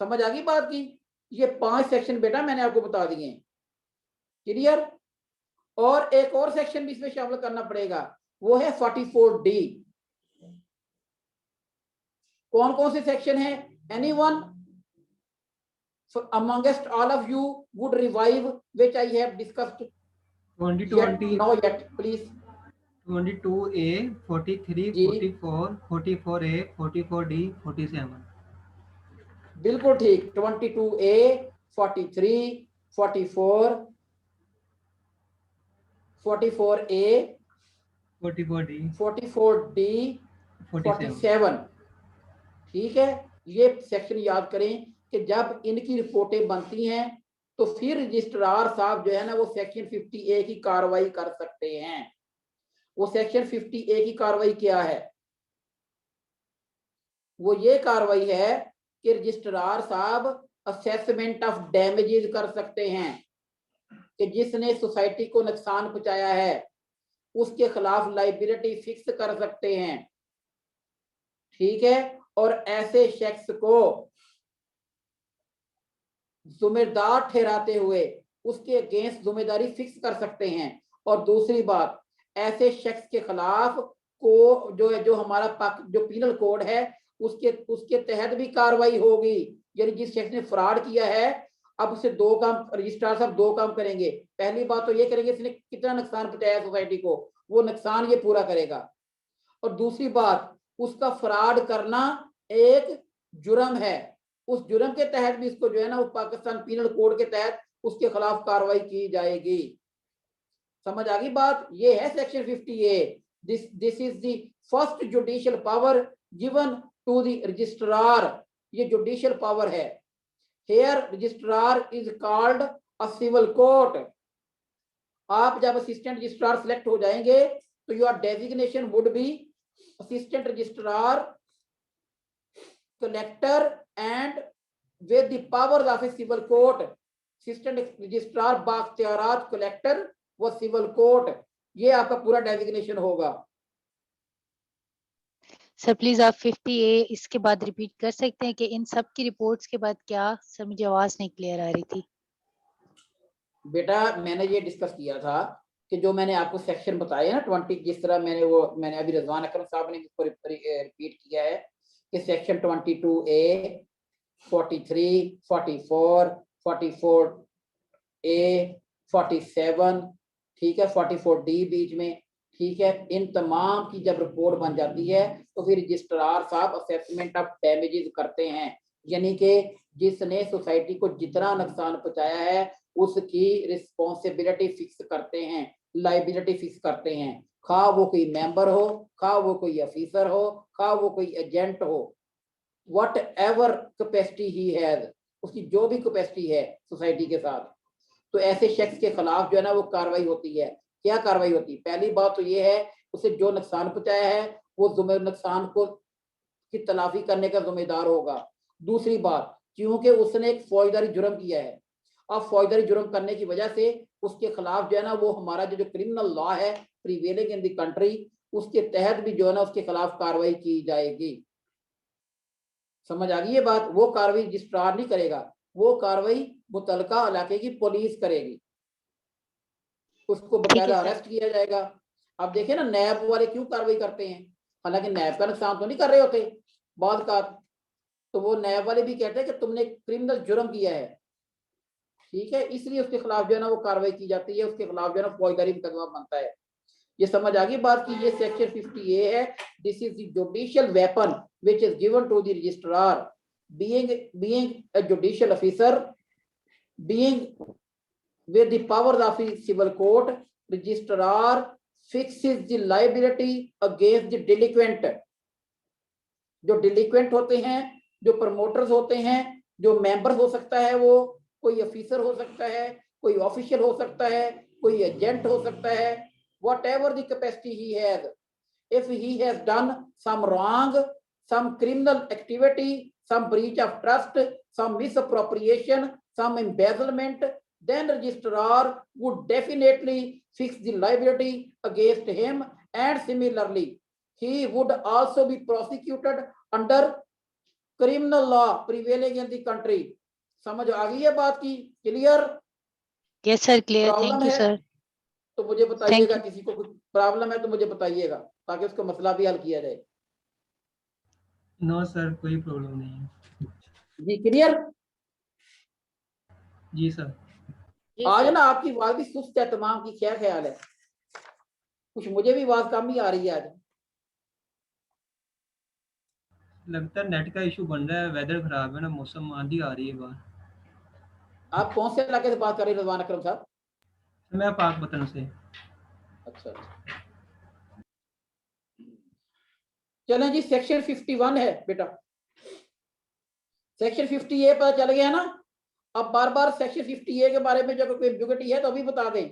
समझ आ गई बात की? ये 5 सेक्शन बेटा मैंने आपको बता दिए हैं, क्लियर। और एक और सेक्शन भी इसमें शामिल करना पड़ेगा, वो है 44D। कौन कौन से सेक्शन है? Anyone amongst all of you would revive which I have discussed 2020 now yet, please? 22A, 43, जी 44, 44A, 44D, 47। बिल्कुल ठीक। 22A, 43, 44, 44A 44D 44D 47 47, ठीक है। ये सेक्शन याद करें कि जब इनकी रिपोर्टें बनती हैं तो फिर रजिस्ट्रार साहब जो है ना वो सेक्शन 50A की कार्रवाई कर सकते हैं। वो सेक्शन 50A की कार्रवाई क्या है? वो ये कार्रवाई है कि रजिस्ट्रार साहब असेसमेंट ऑफ डैमेजेस कर सकते हैं कि जिसने सोसाइटी को नुकसान पहुंचाया है उसके खिलाफ लाइबिलिटी फिक्स कर सकते हैं, ठीक है। और ऐसे शख्स को जिम्मेदार ठहराते हुए उसके अगेंस्ट जिम्मेदारी फिक्स कर सकते हैं। और दूसरी बात, ऐसे शख्स के खिलाफ को जो है, जो हमारा जो पीनल कोड है उसके तहत भी कार्रवाई होगी। यानी जिस शख्स ने फ्रॉड किया है, अब उसे दो काम, रजिस्ट्रार साहब दो काम करेंगे। पहली बात तो ये करेंगे इसने कितना नुकसान पहुंचाया सोसाइटी को, वो नुकसान ये पूरा करेगा। और दूसरी बात, उसका फ्रॉड करना एक जुर्म है, उस जुर्म के तहत भी इसको जो है ना वो पाकिस्तान पीनल कोड के तहत उसके खिलाफ कार्रवाई की जाएगी। समझ आ गई बात? ये है section 50A। This is the first judicial power given to the registrar. ये जुडिशियल पावर है। Here registrar is called a civil court. आप जब असिस्टेंट रजिस्ट्रार सिलेक्ट हो जाएंगे तो your designation would be assistant registrar collector and with the powers of a civil court, assistant registrar बाख्तियारात collector व civil court, ये आपका पूरा डेजिग्नेशन होगा। सर प्लीज आप 50A इसके बाद रिपीट कर सकते हैं कि इन सब की रिपोर्ट्स के बाद क्या? सर मुझे आवाज नहीं क्लियर आ रही थी। बेटा मैंने ये डिस्कस किया था कि जो मैंने आपको सेक्शन बताया ना 20, जिस तरह मैंने अभी रिजवान अकरम साहब ने इसको रिपीट किया है कि सेक्शन 22A 43, 44, 44A 47, ठीक है, 44D बीच में, ठीक है। इन तमाम की जब रिपोर्ट बन जाती है तो फिर रजिस्ट्रार साहब असेसमेंट ऑफ डैमेजेस करते हैं, यानी कि जिसने सोसाइटी को जितना नुकसान पहुंचाया है उसकी रिस्पॉन्सिबिलिटी फिक्स करते हैं, लाइबिलिटी फिक्स करते हैं। खा वो कोई मेंबर हो, खा वो कोई ऑफिसर हो, खा वो कोई एजेंट हो, what ever capacity he has, उसकी जो भी कैपेसिटी है सोसाइटी के साथ, तो ऐसे शख्स के खिलाफ जो है ना वो कार्रवाई होती है। क्या कार्रवाई होती है? पहली बात तो ये है उसे जो नुकसान पहुंचाया है वो नुकसान को की तलाफी करने का जिम्मेदार होगा। दूसरी बात, क्योंकि उसने एक फौजदारी जुर्म किया है, अब फौजदारी जुर्म करने की वजह से उसके खिलाफ जो है ना वो हमारा जो क्रिमिनल लॉ है प्रिवेलिंग इन द कंट्री, उसके तहत भी जो है ना उसके खिलाफ कार्रवाई की जाएगी। समझ आ गई ये बात? वो कार्रवाई रजिस्ट्रार नहीं करेगा, वो कार्रवाई मुतलका इलाके की पुलिस करेगी, उसको बकायदा अरेस्ट किया जाएगा। अब देखें ना नैब वाले क्यों कार्रवाई करते हैं, हालांकि नैब का नुकसान तो नहीं कर रहे होते बाद का, तो वो नैब वाले भी कहते हैं कि तुमने क्रिमिनल जुर्म किया है, ठीक है, इसलिए उसके खिलाफ जो है ना वो कार्रवाई की जाती है, उसके खिलाफ जो है ना फौजदारी मुकदमा बनता है। ये समझ आ गई बात की? ये सेक्शन 50A है। This is the judicial weapon which is given to the registrar being a judicial officer being with the powers of the civil court, registrar fixes the liability against the delinquent। जो delinquent होते हैं, जो promoters होते हैं, जो member हो सकता है, वो कोई ऑफिसर हो सकता है, कोई ऑफिशियल हो सकता है, कोई एजेंट हो सकता है, whatever the capacity he has, if he has done some wrong, some criminal activity, some breach of trust, some misappropriation, some embezzlement, then registrar would definitely fix the liability against him, and similarly he would also be prosecuted under criminal law prevailing in the country। समझ आ गई है बात की? Clear? Yes sir clear, problem thank you है sir. तो मुझे बताइएगा, you. किसी को कुछ प्रॉब्लम है तो मुझे बताइएगा ताकि उसका मसला भी हल किया जाए। नो सर कोई प्रॉब्लम नहीं है। जी क्लियर? जी सर। आज ना आपकी आवाज भी सुस्त है तमाम की, क्या ख्याल है? कुछ मुझे भी आवाज कम ही आ रही है आज। लगता है नेट का इशू बन रहा है, वेदर खराब है ना, मौसम आंधी आ रही है बाहर। आप कौन से इलाके से बात कर रहे हैं रज़वान अकरम साहब? मैं पाक वतन से। अच्छा अच्छा। चलें जी, सेक्शन 51 है बेटा, सेक्शन 50A पता चल गया ना। अब बार बार सेक्शन 50A के बारे में जो कोई एम्बिग्युइटी है तो अभी बता दें,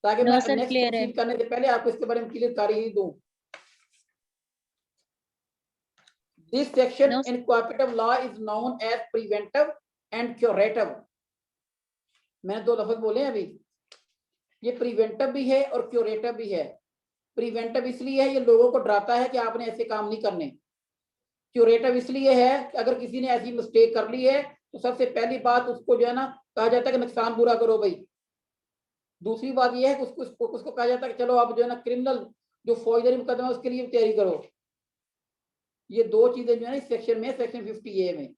ताकि No, मैं sir, नेक्स्ट clear है। प्रोसीड करने से पहले आपको इसके बारे में क्लियर कर ही दूं। This section No, in cooperative law is known as preventive and curative। मैंने दो लफ्ज बोले हैं अभी, ये प्रिवेंटिव भी है और क्यूरेटिव भी है। प्रिवेंटिव इसलिए है ये लोगों को डराता है कि आपने ऐसे काम नहीं करने। क्यूरेटिव इसलिए है कि अगर किसी ने ऐसी मिस्टेक कर ली है तो सबसे पहली बात उसको जो है ना कहा जाता है कि नुकसान पूरा करो भाई। दूसरी बात ये है कि उसको कहा जाता है कि चलो आप जो है ना क्रिमिनल जो फौजदारी मुकदमा है उसके लिए तैयारी करो। ये दो चीजें जो है ना इस सेक्शन में, सेक्शन 50A में।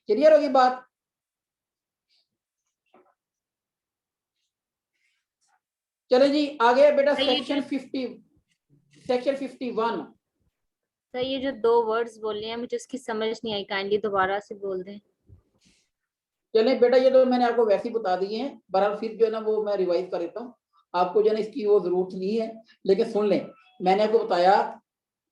क्लियर होगी बात? चले जी आगे बेटा, सर, ये सेक्शन 51। सर ये जो दो वर्ड्स बोले हैं मुझे उसकी समझ नहीं आई, काइंडली दोबारा से बोल दें। चले बेटा, ये तो मैंने आपको वैसे ही बता दिए हैं, बहरहाल फिर जो है ना वो मैं रिवाइज कर देता हूँ। आपको जो है ना इसकी वो जरूरत नहीं है, लेकिन सुन लें। मैंने आपको बताया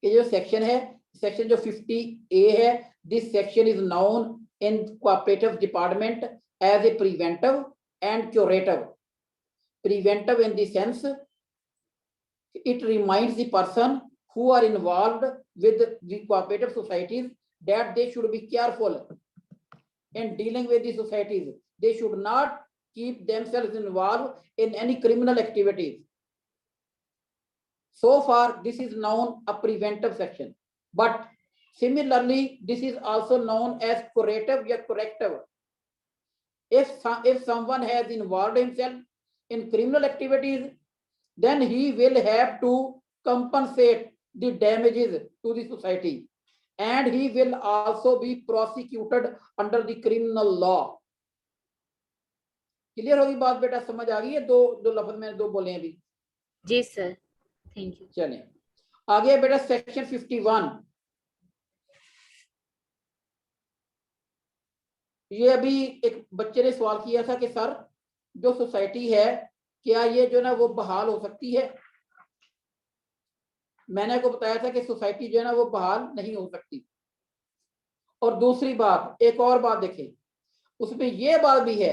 कि जो सेक्शन है, सेक्शन जो 50A है, this section is known in cooperative department as a preventive and curative. Preventive in the sense it reminds the person who are involved with the cooperative societies that they should be careful in dealing with the societies. They should not keep themselves involved in any criminal activities. So far this is known a preventive section, but similarly this is also known as curative or corrective. If someone has involved himself in criminal activities, then he will have to compensate the damages to the society, and he will also be prosecuted under the criminal law। Clear होगी बात बेटा? समझ आ गई है? दो लफ्ज मैंने दो बोले हैं अभी। जी सर, थैंक यू। चलें आगे बेटा, सेक्शन 51। ये अभी एक बच्चे ने सवाल किया था कि सर जो सोसाइटी है क्या ये जो ना वो बहाल हो सकती है? मैंने आपको बताया था कि सोसाइटी जो है ना वो बहाल नहीं हो सकती। और दूसरी बात, एक और बात देखें, उसमें ये बात भी है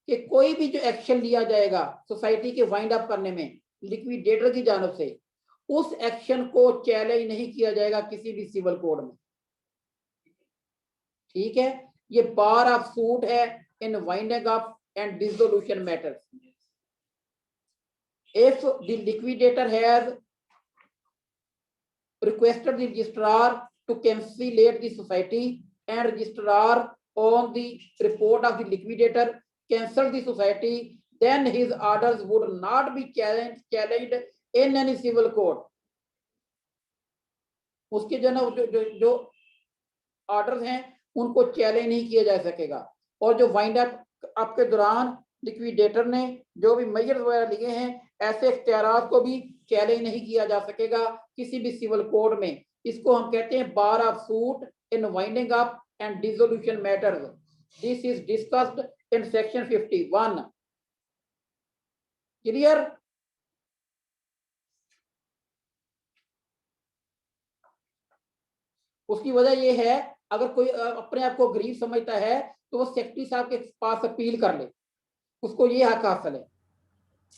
कि कोई भी जो एक्शन लिया जाएगा सोसाइटी के वाइंड अप करने में लिक्विडेटर की जानब से, उस एक्शन को चैलेंज नहीं किया जाएगा किसी भी सिविल कोड में। ठीक है, ये बार ऑफ सूट है इन winding up and dissolution matters. If the liquidator has requested the registrar to cancellate the society and registrar on the report of the liquidator cancel the society, then his orders would not be challenged in any civil court। उसके जो ना जो orders हैं उनको challenge नहीं किया जा सकेगा। और जो वाइंड अप आपके दौरान लिक्विडेटर ने जो भी मेजर्स वगैरह लिए हैं, ऐसे इख्तियारात को भी चैलेंज नहीं किया जा सकेगा किसी भी सिविल कोड में। इसको हम कहते हैं bar of suit in winding up and dissolution matters. This is discussed in section 51। Clear? उसकी वजह यह है, अगर कोई अपने आप को गरीब समझता है तो वो सेक्रेटरी साहब के पास अपील कर ले, उसको ये हक हासिल है।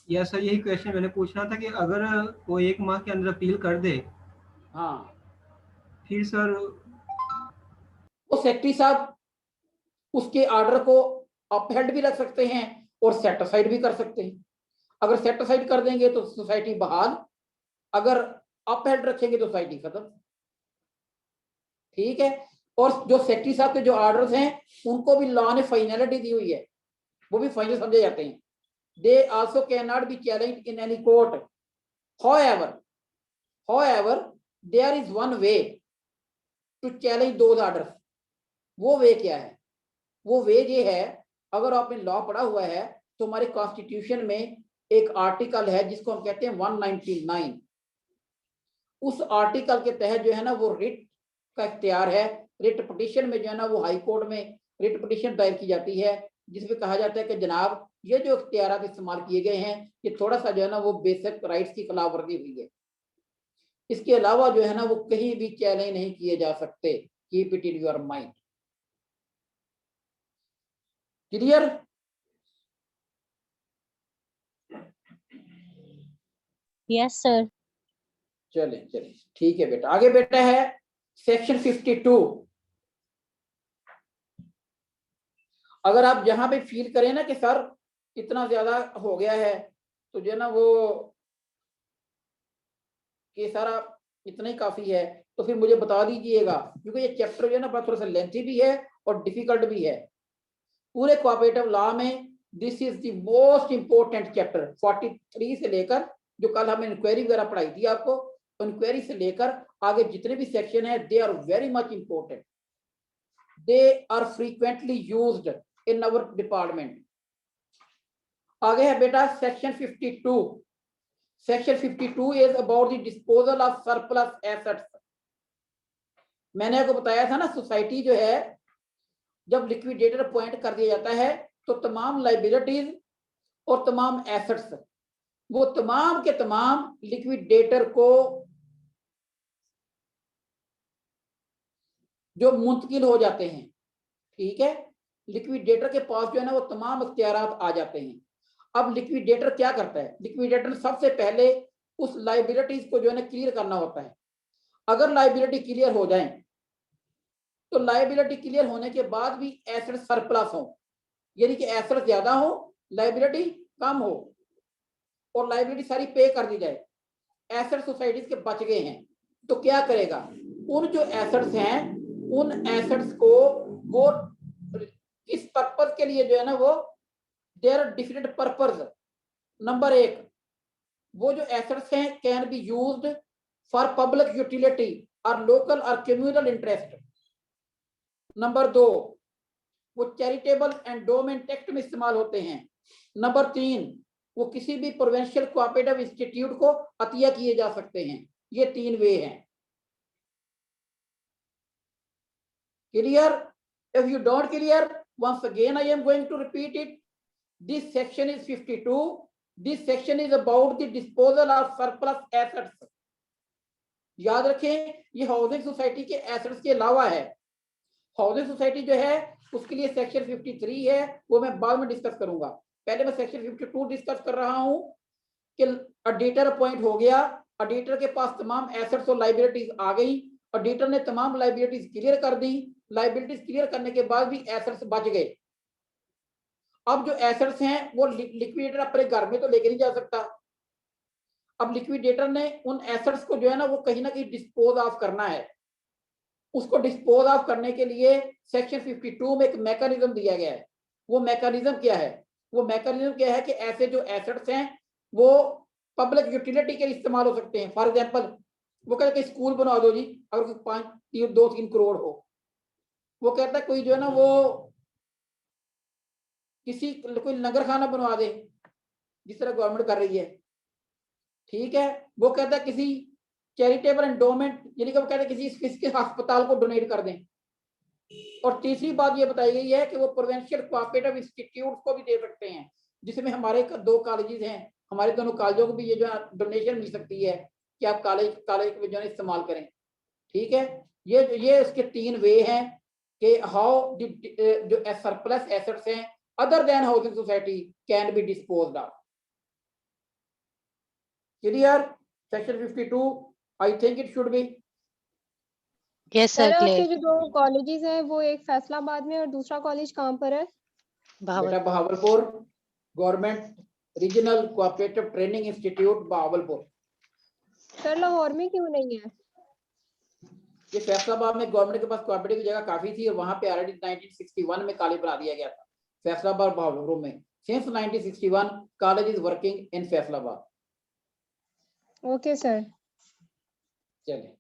यस सर, यही क्वेश्चन मैंने पूछना था कि अगर वो 1 माह के अंदर अपील कर दे, हाँ, फिर सर वो सेक्रेटरी साहब उसके ऑर्डर को अपहेल्ड भी रख सकते हैं और सेट असाइड भी कर सकते हैं। अगर सेट असाइड कर देंगे तो सोसाइटी बहाल, अगर अपहेल्ड रखेंगे तो सोसाइटी खत्म। ठीक है, और जो सेक्रेटरी साहब के जो ऑर्डर्स हैं उनको भी लॉ ने फाइनलिटी दी हुई है, वो भी फाइनल समझे जाते हैं। They also cannot be challenged in any court. However, there is one way to challenge those orders. वो वे क्या है? वो वे ये है, अगर आपने लॉ पढ़ा हुआ है तो हमारे कॉन्स्टिट्यूशन में एक आर्टिकल है जिसको हम कहते हैं 199। उस आर्टिकल के तहत जो है ना वो रिट का इख्तियार है। रिट पिटीशन में जो है ना वो हाई कोर्ट में रिट पिटीशन दायर की जाती है, जिसमें कहा जाता है कि जनाब ये जो इख्तियारात इस्तेमाल किए गए हैं ये थोड़ा सा जो है ना वो बेसिक राइट्स की खिलाफवर्जी हुई है, इसके अलावा जो है ना वो कहीं भी चैलेंज नहीं किए जा सकते। Keep it in your mind. Clear? Yes, sir. चले चले ठीक है बेटा। आगे बेटा है सेक्शन 52। अगर आप जहां पे फील करें ना कि सर इतना ज्यादा हो गया है, तो जो है ना वो कि सर आप इतना ही काफी है, तो फिर मुझे बता दीजिएगा, क्योंकि ये चैप्टर जो है ना थोड़ा सा लेंथी भी है और डिफिकल्ट भी है। पूरे कोऑपरेटिव लॉ में this is the most important chapter. 43 से लेकर, जो कल हमने इंक्वायरी वगैरह पढ़ाई थी आपको, इंक्वायरी से लेकर आगे जितने भी सेक्शन है, they are very much important. They are frequently used in our department. आगे है बेटा section 52। Section 52 is about the disposal of surplus assets. मैंने आपको बताया था ना, सोसाइटी जो है जब लिक्विडेटर अपॉइंट कर दिया जाता है, तो तमाम लाइबिलिटीज और तमाम एसेट्स वो तमाम के तमाम लिक्विडेटर को जो मुंतकिल हो जाते हैं। ठीक है, लिक्विडेटर के पास जो है ना वो तमाम इख्तियारात आ जाते हैं। अब लिक्विडेटर क्या करता है? लिक्विडेटर सबसे पहले उस लाइबिलिटीज को जो है ना क्लियर करना होता है। अगर लाइबिलिटी क्लियर हो जाए, तो लाइबिलिटी क्लियर होने के बाद भी एसेट सरप्लस हो, यानी कि एसेट ज्यादा हो, लाइबिलिटी कम हो, और लाइबिलिटी सारी पे कर दी जाए, एसेट सोसाइटीज के बच गए हैं, तो क्या करेगा? उन जो एसेट्स हैं, उन एसेट्स को वो इस पर्पज के लिए जो है ना वो there are different purpose. Number 1, वो जो एसेट्स हैं can be used for public utility और लोकल और कम्युनल इंटरेस्ट। नंबर 2, वो चैरिटेबल एंडोमेंट एक्ट में इस्तेमाल होते हैं। नंबर 3, वो किसी भी प्रोविंशियल कोऑपरेटिव इंस्टीट्यूट को अतिया किए जा सकते हैं। ये 3 वे हैं। Clear? If you don't clear, once again I am going to repeat it. This section is 52. This section is about the disposal of surplus assets. याद रखें, ये हाउसिंग सोसाइटी के एसेट्स के अलावा है। हाउसिंग सोसाइटी जो है उसके लिए सेक्शन 53 है, वो मैं बाद में डिस्कस करूंगा। पहले मैं सेक्शन 52 डिस्कस कर रहा हूं कि ऑडिटर अपॉइंट हो गया, ऑडिटर के पास तमाम एसेट्स और लाइबिलिटीज आ गई, ऑडिटर ने तमाम लाइबिलिटीज क्लियर कर दी, लाइबिलिटीज क्लियर करने के बाद भी एसेट्स बच गए। अब जो एसेट्स हैं वो लिक्विडेटर अपने घर में तो लेके नहीं जा सकता। अब लिक्विडेटर ने उन एसेट्स को जो है ना वो कहीं ना कहीं डिस्पोज ऑफ करना है। उसको डिस्पोज ऑफ करने के लिए सेक्शन 52 में एक मैकेनिज्म दिया गया है। वो मैकेनिज्म क्या है? वो मैकेनिज्म क्या है कि ऐसे जो एसेट्स हैं वो पब्लिक यूटिलिटी के लिए इस्तेमाल हो सकते हैं। फॉर एग्जांपल, वो कहते हैं स्कूल बना दो जी, अगर 2-3 करोड़ हो। वो कहता है कोई जो है ना वो किसी कोई लंगर खाना बनवा दे, जिस तरह गवर्नमेंट कर रही है। ठीक है, वो कहता है किसी चैरिटेबल एंडोमेंट, यानी कि वो कहते हैं किसी अस्पताल को डोनेट कर दें। और तीसरी बात ये बताई गई है कि वो प्रोविंशियल कोऑपरेटिव इंस्टीट्यूट को भी दे सकते हैं, जिसमें हमारे 2 कॉलेजेस हैं, हमारे दोनों कॉलेजों को भी ये जो डोनेशन मिल सकती है कि आप कॉलेज में जो है इस्तेमाल करें। ठीक है, ये इसके 3 वे हैं कि हाउ जो सरप्लस एसेट्स हैं other than housing society can be disposed of. Clear? Section 52 I think it should B. Yes sir sir, आपके क्लियर। जो 2 कॉलेजेस हैं वो एक फैसलाबाद में और दूसरा कॉलेज कहाँ पर है? बेटा Bahawalpur, government regional cooperative training institute Bahawalpur. Sir Lahore में क्यों नहीं है? ये फैसलाबाद में गवर्नमेंट के पास कोऑपरेटिव की जगह काफी थी और वहां पे ऑलरेडी 1961 में कॉलेज बना दिया गया था फैसलाबाद बहावलपुर में। Since 1961 college is working in Faisalabad. Okay sir. चलिए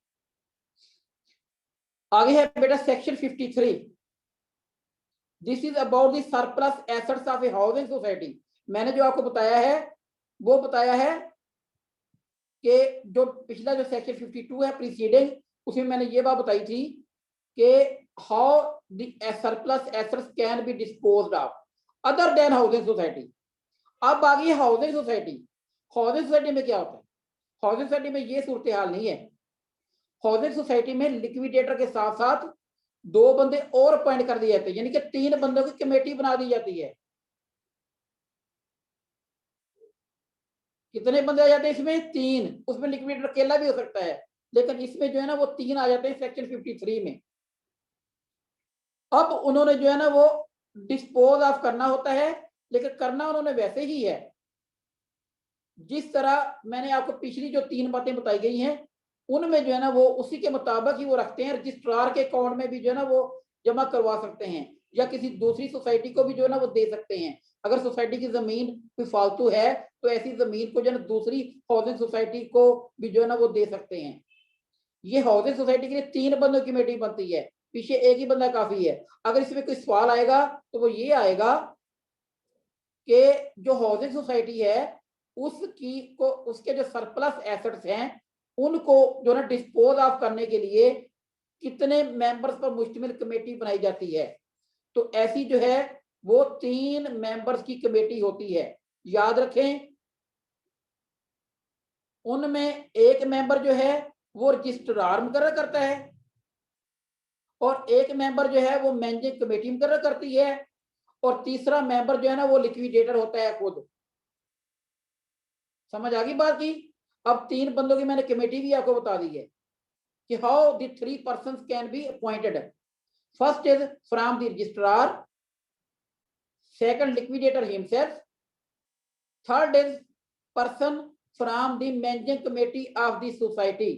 आगे है बेटा section 53। This is about the surplus assets of A housing society. मैंने जो आपको बताया है वो बताया है कि जो पिछला जो सेक्शन 52 है प्रीसीडिंग, उसमें मैंने ये बात बताई थी कि how the surplus assets can be disposed of other than housing society. अब आ गई हाउसिंग सोसाइटी। हाउसिंग सोसाइटी में क्या होता है? हाउसिंग सोसाइटी में ये सूरत हाल नहीं है हाउसिंग सोसाइटी में लिक्विडेटर के साथ साथ 2 बंदे और अपॉइंट कर दिए जाते हैं, यानी कि 3 बंदों की कमेटी बना दी जाती है। कितने बंदे आ जाते हैं इसमें? 3। उसमें लिक्विडेटर अकेला भी हो सकता है, लेकिन इसमें जो है ना वो 3 आ जाते हैं सेक्शन 53 में। अब उन्होंने जो है ना वो डिस्पोज ऑफ करना होता है, लेकिन करना उन्होंने वैसे ही है जिस तरह मैंने आपको पिछली जो 3 बातें बताई गई हैं उनमें जो है ना वो उसी के मुताबिक ही वो रखते हैं। रजिस्ट्रार के अकाउंट में भी जो है ना वो जमा करवा सकते हैं, या किसी दूसरी सोसाइटी को भी जो है ना वो दे सकते हैं। अगर सोसाइटी की जमीन कोई फालतू है तो ऐसी जमीन को जो है ना दूसरी हाउसिंग सोसाइटी को भी जो है ना वो दे सकते हैं। ये हाउसिंग सोसाइटी के लिए 3 बंदों की कमेटी बनती है, पीछे एक ही बंदा काफी है। अगर इसमें कोई सवाल आएगा तो वो ये आएगा कि जो हाउसिंग सोसाइटी है उसकी को उसके जो सरप्लस एसेट्स हैं उनको जो ना डिस्पोज ऑफ करने के लिए कितने मेंबर्स पर मुश्तमिल कमेटी बनाई जाती है। तो ऐसी जो है वो 3 मेंबर्स की कमेटी होती है। याद रखें, उनमें एक मेंबर जो है वो रजिस्ट्रार मुकर्रर करता है और एक मेंबर जो है वो मैनेजिंग कमेटी मुकर्रर करती है और तीसरा मेंबर जो है ना वो लिक्विडेटर होता है खुद। समझ आ गई बात की? अब 3 बंदों की मैंने कमेटी भी आपको बता दी है कि how the 3 persons can be appointed. First is from the registrar, second liquidator himself, third is person from the managing committee of the society.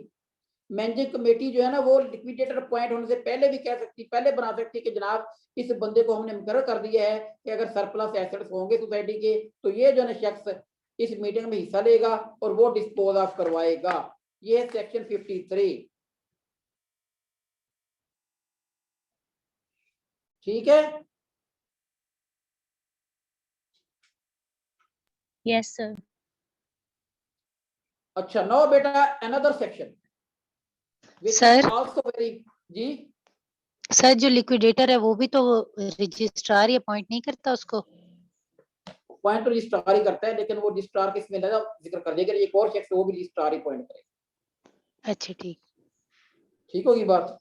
Managing committee जो है ना वो लिक्विडेटर अपॉइंट होने से पहले भी कह सकती, पहले बना सकती कि जनाब इस बंदे को हमने मुकर्रर कर दिया है कि अगर सरप्लस एसेट्स होंगे सोसाइटी के तो ये जो है ना शख्स इस मीटिंग में हिस्सा लेगा और वो डिस्पोज ऑफ करवाएगा। ये है सेक्शन 53। ठीक है? Yes, sir. अच्छा, नो बेटा another section sir also very. जी सर, जो लिक्विडेटर है वो भी तो रजिस्ट्रार ही अपॉइंट नहीं करता उसको? पॉइंट रजिस्ट्रार ही करता है, लेकिन वो रजिस्ट्रार किसमें लगा जिक्र कर देगा, एक और शख्स वो भी रजिस्ट्रार ही पॉइंट करेगा। अच्छा, ठीक। ठीक होगी बात?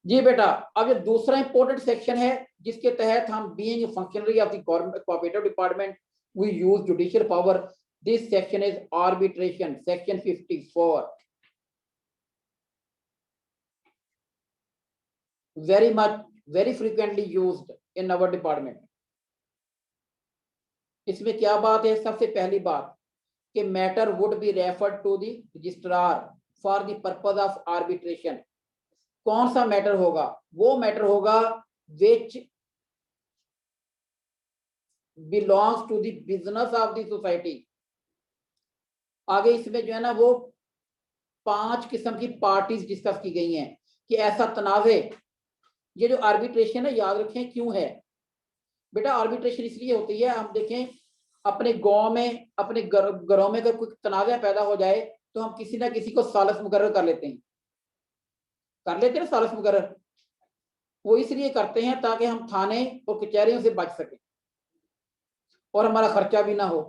जी बेटा, अब ये दूसरा इंपॉर्टेंट सेक्शन है जिसके तहत हम being functionary of the government cooperative department we use judicial power. This section is arbitration, section 54। very much, very frequently used in our department। इसमें क्या बात है? सबसे पहली बात कि matter would be referred to the registrar for the purpose of arbitration. कौन सा मैटर होगा? वो मैटर होगा which belongs to the business of the society. आगे इसमें जो है ना वो 5 किस्म की पार्टीज डिस्कस की गई हैं कि ऐसा तनाज़े, ये जो आर्बिट्रेशन है याद रखें क्यों है बेटा। आर्बिट्रेशन इसलिए होती है, हम देखें अपने गांव में, अपने घरों में अगर कोई तनाज़ा पैदा हो जाए तो हम किसी ना किसी को सालिस मुकर्रर कर लेते हैं, ना सालिस मुकर्रर। वो इसलिए करते हैं ताकि हम थाने और कचहरियों से बच सकें और हमारा खर्चा भी ना हो।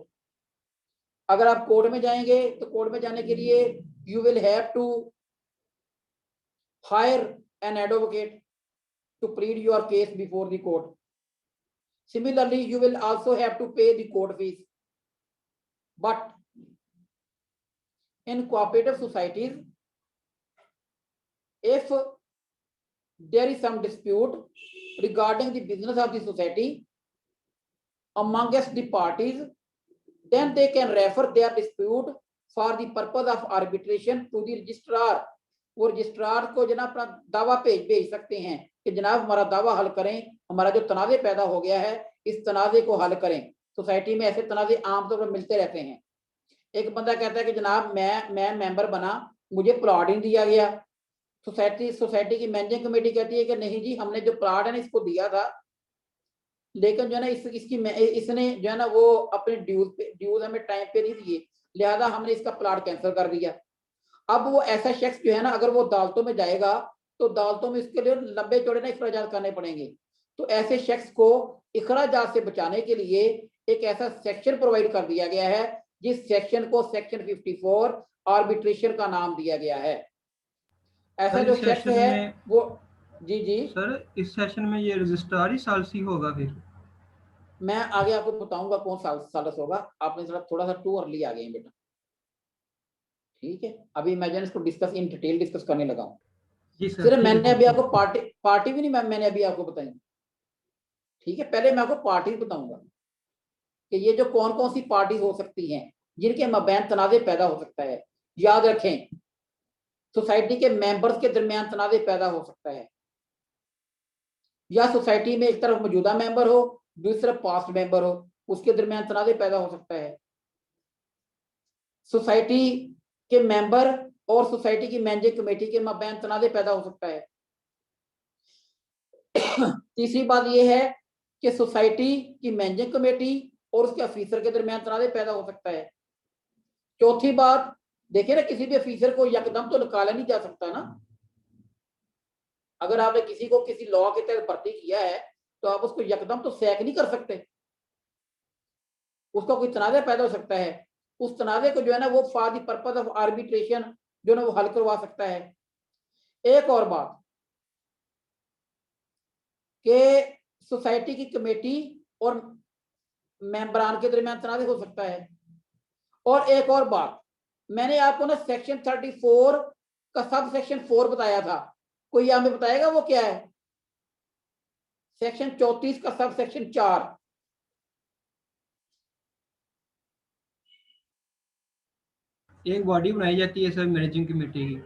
अगर आप कोर्ट में जाएंगे तो कोर्ट में जाने के लिए you will have to hire an advocate to plead your case before the court. Similarly, you will also have to pay the court fees. But in cooperative societies, if there is some dispute regarding the business of the society amongst the parties, then they can refer their dispute for the purpose of arbitration to the registrar। वो registrar को जनाब अपना दावा भेज सकते हैं कि जनाब हमारा दावा हल करें, हमारा जो तनाज़े पैदा हो गया है इस तनाज़े को हल करें। सोसाइटी में ऐसे तनाज़े आमतौर पर मिलते रहते हैं। एक बंदा कहता है कि जनाब मैं मेंबर बना, मुझे प्लॉट नहीं दिया गया। सोसाइटी की मैनेजिंग कमेटी कहती है कि नहीं जी, हमने जो प्लॉट है ना इसको दिया था, लेकिन जो है ना इसने जो है ना वो अपने ड्यूज हमें टाइम पे नहीं दिए, लिहाजा हमने इसका प्लॉट कैंसिल कर दिया। अब वो ऐसा शख्स जो है ना अगर वो अदालतों में जाएगा तो अदालतों में इसके लिए लंबे चौड़े ना इखराजात करने पड़ेंगे। तो ऐसे शख्स को इखराजात से बचाने के लिए एक ऐसा सेक्शन प्रोवाइड कर दिया गया है जिस सेक्शन को सेक्शन 54 आर्बिट्रेशन का नाम दिया गया है। ऐसा सर, जो इस शख्स सेशन है में वो, जी जी, सर इस सेशन में ये रजिस्ट्रार ही सालसी होगा फिर? मैं आगे आपको बताऊंगा कौन सालस होगा। आपने थोड़ा सा टू अर्ली आ गए हैं बेटा, ठीक है। अभी मैं इसको डिस्कस इन डिटेल डिस्कस करने लगा हूँ। जी सर, सिर्फ ठीक है, मैंने अभी ठीक आपको है। पार्टी भी नहीं मैंने अभी आपको बताई, ठीक है। पहले मैं आपको पार्टी बताऊंगा कि ये जो कौन कौन सी पार्टी हो सकती हैं जिनके मबैन तनाज़े पैदा हो सकता है। याद रखें, सोसाइटी के मेंबर्स के दरमियान तनाज़े पैदा हो सकता है, या सोसाइटी में एक तरफ मौजूदा मेंबर हो, दूसरी तरफ पास्ट मेंबर हो, उसके दरमियान तनाज़े पैदा हो सकता है। सोसाइटी के मेंबर और सोसाइटी की मैनेजिंग कमेटी के मबैन तनाज़े पैदा हो सकता है। तीसरी बात यह है कि सोसाइटी की मैनेजिंग कमेटी और उसके ऑफिसर के दरमियान तनाज़े पैदा हो सकता है। चौथी बात, देखिए ना, किसी भी ऑफिसर को यकदम तो निकाला नहीं जा सकता ना। अगर आपने किसी को किसी लॉ के तहत भर्ती किया है तो आप उसको यकदम तो सैक नहीं कर सकते, उसका कोई तनाज़ा पैदा हो सकता है। उस तनाज़े को जो है ना वो for the purpose of arbitration जो ना वो हल करवा सकता है। एक और बात कि सोसाइटी की कमेटी और मेंबरान के दरमियान तनाज़ा हो सकता है। और एक और बात, मैंने आपको ना सेक्शन 34 का सब सेक्शन 4 बताया था, कोई हमें बताएगा वो क्या है? सेक्शन 34 का सब सेक्शन 4। एक बॉडी बनाई जाती है सर मैनेजिंग कमेटी की।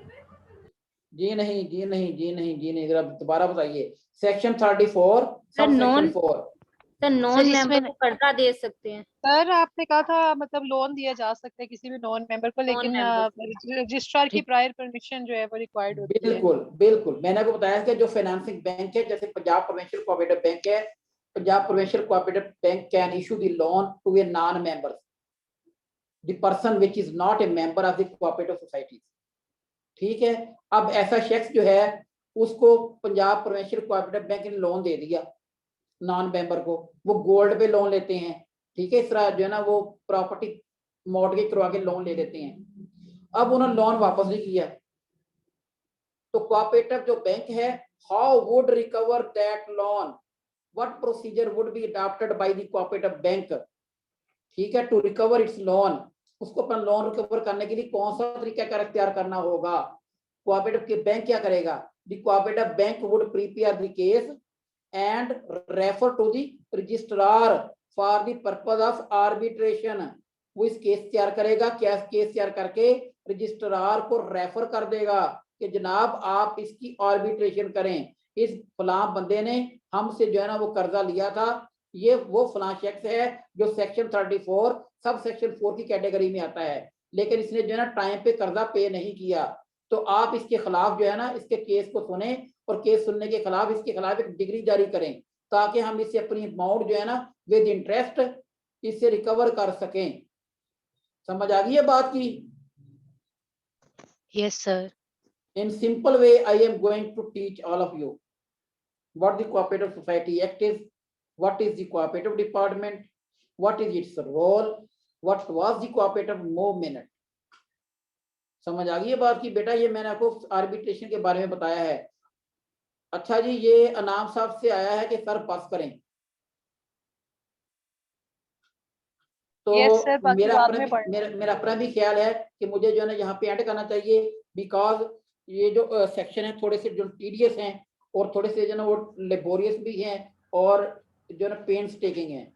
जी नहीं, जी नहीं, जी नहीं, जी नहीं, जरा दोबारा बताइए। Section 34 sir sub section non 4। Sir non sir member इसमें को कर्जा दे सकते हैं, सर आपने कहा था मतलब लोन दिया जा सकता है किसी भी नॉन मेंबर को, नॉन लेकिन मेंबर रजिस्ट्रार की ठीक, प्रायर परमिशन जो है वो रिक्वायर्ड होती है। बिल्कुल बिल्कुल, मैंने आपको बताया कि जो फाइनेंसिंग बैंक है, जैसे पंजाब प्रोविंशियल कोऑपरेटिव बैंक है, Punjab provincial cooperative bank can issue the loan to a non member, the person which is not a member of the cooperative society, ठीक है। अब ऐसा शख्स जो है उसको पंजाब प्रोविंशियल कोऑपरेटिव बैंक ने लोन दे दिया नॉन मेंबर को, वो गोल्ड पे लोन लेते हैं, ठीक है। इस तरह जो है ना वो प्रॉपर्टी मॉर्गेज करवा के लोन ले लेते हैं। अब उन्होंने लोन वापस नहीं किया तो कोऑपरेटिव जो बैंक है, how would recover that loan, what procedure would be adopted by the cooperative bank, ठीक है, टू रिकवर इट्स लोन। उसको अपना लोन रिकवर करने के लिए कौन सा तरीका कर इख्तियार करना होगा? कोऑपरेटिव के बैंक क्या करेगा? The cooperative bank would prepare the case and refer to the registrar for the purpose of arbitration. वो इस केस तैयार करेगा, क्या केस तैयार करके रजिस्ट्रार को रेफर कर देगा कि जनाब आप इसकी आर्बिट्रेशन करें, इस फलां बंदे ने हमसे जो है ना वो कर्जा लिया था, ये वो फलां शख्स है जो सेक्शन 34 सब सेक्शन 4 की कैटेगरी में आता है, लेकिन इसने जो है ना टाइम पे कर्जा पे नहीं किया, तो आप इसके खिलाफ जो है ना इसके केस को सुने और केस सुनने के खिलाफ इसके खिलाफ एक डिग्री जारी करें ताकि हम इससे अपनी अमाउंट जो है ना विद इंटरेस्ट इससे रिकवर कर सकें। समझ आ गई है बात की? Yes sir. In simple way, I am going to teach all of you what the Cooperative Society Act is, what is the cooperative department, what is its role, what was the cooperative movement. समझ आ गई है बात की बेटा? ये मैंने आपको आर्बिट्रेशन के बारे में बताया है। अच्छा जी, ये अनाम साहब से आया है कि सर पास करें, तो यस सर, बाकी मेरा बाद अपना में भी पढ़ मेरा अपना भी ख्याल है कि मुझे जो है ना यहाँ पे एंड करना चाहिए, बिकॉज ये जो सेक्शन है थोड़े से जो टीडियस हैं और थोड़े से जो ना वो लेबोरियस भी हैं और जो ना पेन्स टेकिंग है।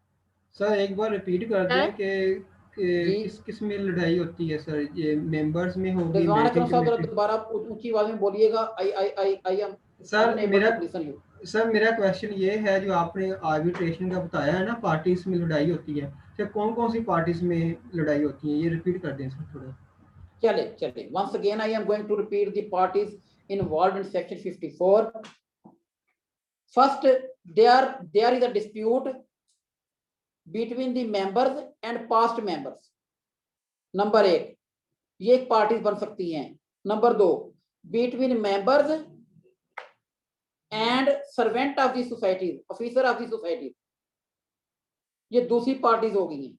सर एक बार रिपीट कर सर? दें कि किस किस में लड़ाई होती है सर? ये मेंबर्स में होगी, रिजवान अकरम मैनेजिंग साहब जरा कमेटी? दोबारा ऊंची आवाज में बोलिएगा। आई एम सर अनएबल मेरा टू लिसन यू। सर मेरा क्वेश्चन ये है, जो आपने आर्बिट्रेशन का बताया है ना, पार्टीज में लड़ाई होती है, सर कौन कौन सी पार्टीज में लड़ाई होती है, ये रिपीट कर दें सर थोड़ा। चले once again I am going to repeat the parties involved in section 54. First, there is a dispute between the members and past members. Number 1, ये एक पार्टीज बन सकती हैं। Number 2, between members and servant of the society, officer of the society, ये दूसरी parties हो गई हैं।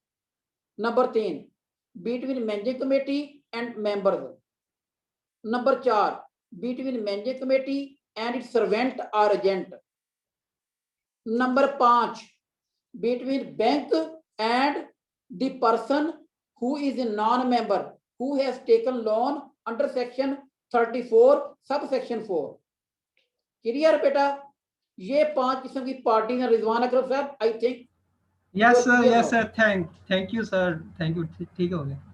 Number 3, between managing committee and members. Number 4, between managing committee and its servant or agent. Number 5, between bank and the person who is a non-member who has taken loan under section 34 subsection 4. Clear बेटा? ये 5 किस्म की party है। रिजवान अकरम साहब, I think yes sir, thank you sir, thank you, ठीक हो गया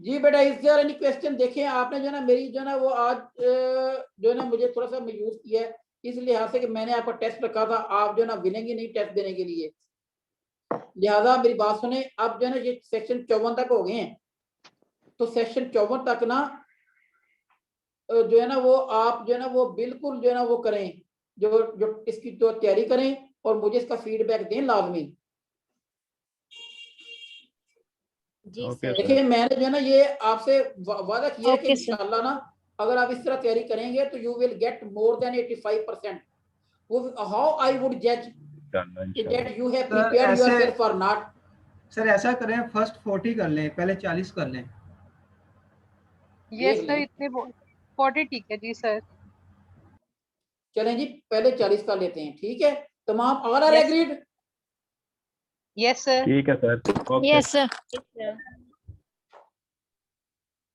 जी बेटा। Is there any question? देखें आपने जो है ना मेरी जो है ना वो आज जो है ना मुझे थोड़ा सा मायूस किया है इस लिहाज से कि मैंने आपका टेस्ट रखा था, आप जो है ना विनेंगे नहीं टेस्ट देने के लिए। लिहाजा मेरी बात सुने, अब जो है ना ये सेक्शन 54 तक हो गए हैं, तो सेक्शन 54 तक ना जो है ना वो आप जो है ना वो बिल्कुल जो है ना वो करें, जो इसकी तो तैयारी करें और मुझे इसका फीडबैक दें लाजमी। जी Okay, सर। देखिए मैंने जो है ना ये आपसे वादा किया है कि Okay, sir. इंशाल्लाह ना अगर आप इस तरह तैयारी करेंगे तो you will get more than 85%। How I would जज दैट यू हैव प्रिपेयर्ड ऐसे- योरसेल्फ और नॉट। सर ऐसा करें, फर्स्ट 40 कर लें, पहले 40 कर लें। यस देख सर, लें। इतने 40 ठीक है जी सर। चलें जी, पहले 40 का लेते हैं, ठीक है? तमाम all are Yes. Agreed? Yes sir. ठीक है सर, ओके। Yes, sir. ठीक है।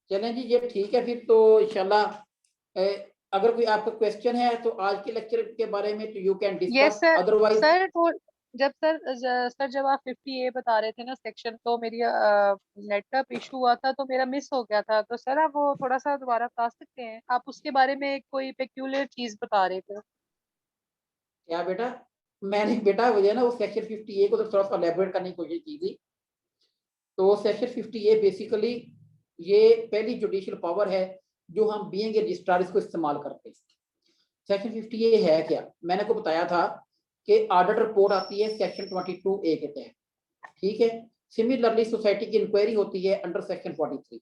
चलें जी, ये ठीक है फिर तो इंशाल्लाह अगर कोई आपका क्वेश्चन है तो आज के लेक्चर के बारे में तो you can yes discuss, sir. Otherwise sir जब आप 50A बता रहे थे ना सेक्शन, तो मेरी लैपटॉप इशू हुआ था तो मेरा मिस हो गया था, तो सर आप वो थोड़ा सा दोबारा बता सकते हैं? आप उसके बारे में कोई पेक्यूलियर चीज बता रहे थे। क्या बेटा? मैंने बेटा मुझे ना वो सेक्शन 50A को तो थोड़ा सा एलैबोरेट करने की कोशिश की थी। तो सेक्शन 50A बेसिकली ये पहली जुडिशियल पावर है जो हम बीइंग ए रजिस्ट्रार इसको इस्तेमाल करते हैं। सेक्शन 50A है क्या? मैंने को बताया था कि ऑडिट रिपोर्ट आती है सेक्शन 22A के तहत, ठीक है? सिमिलरली सोसाइटी की इंक्वायरी होती है अंडर सेक्शन 43,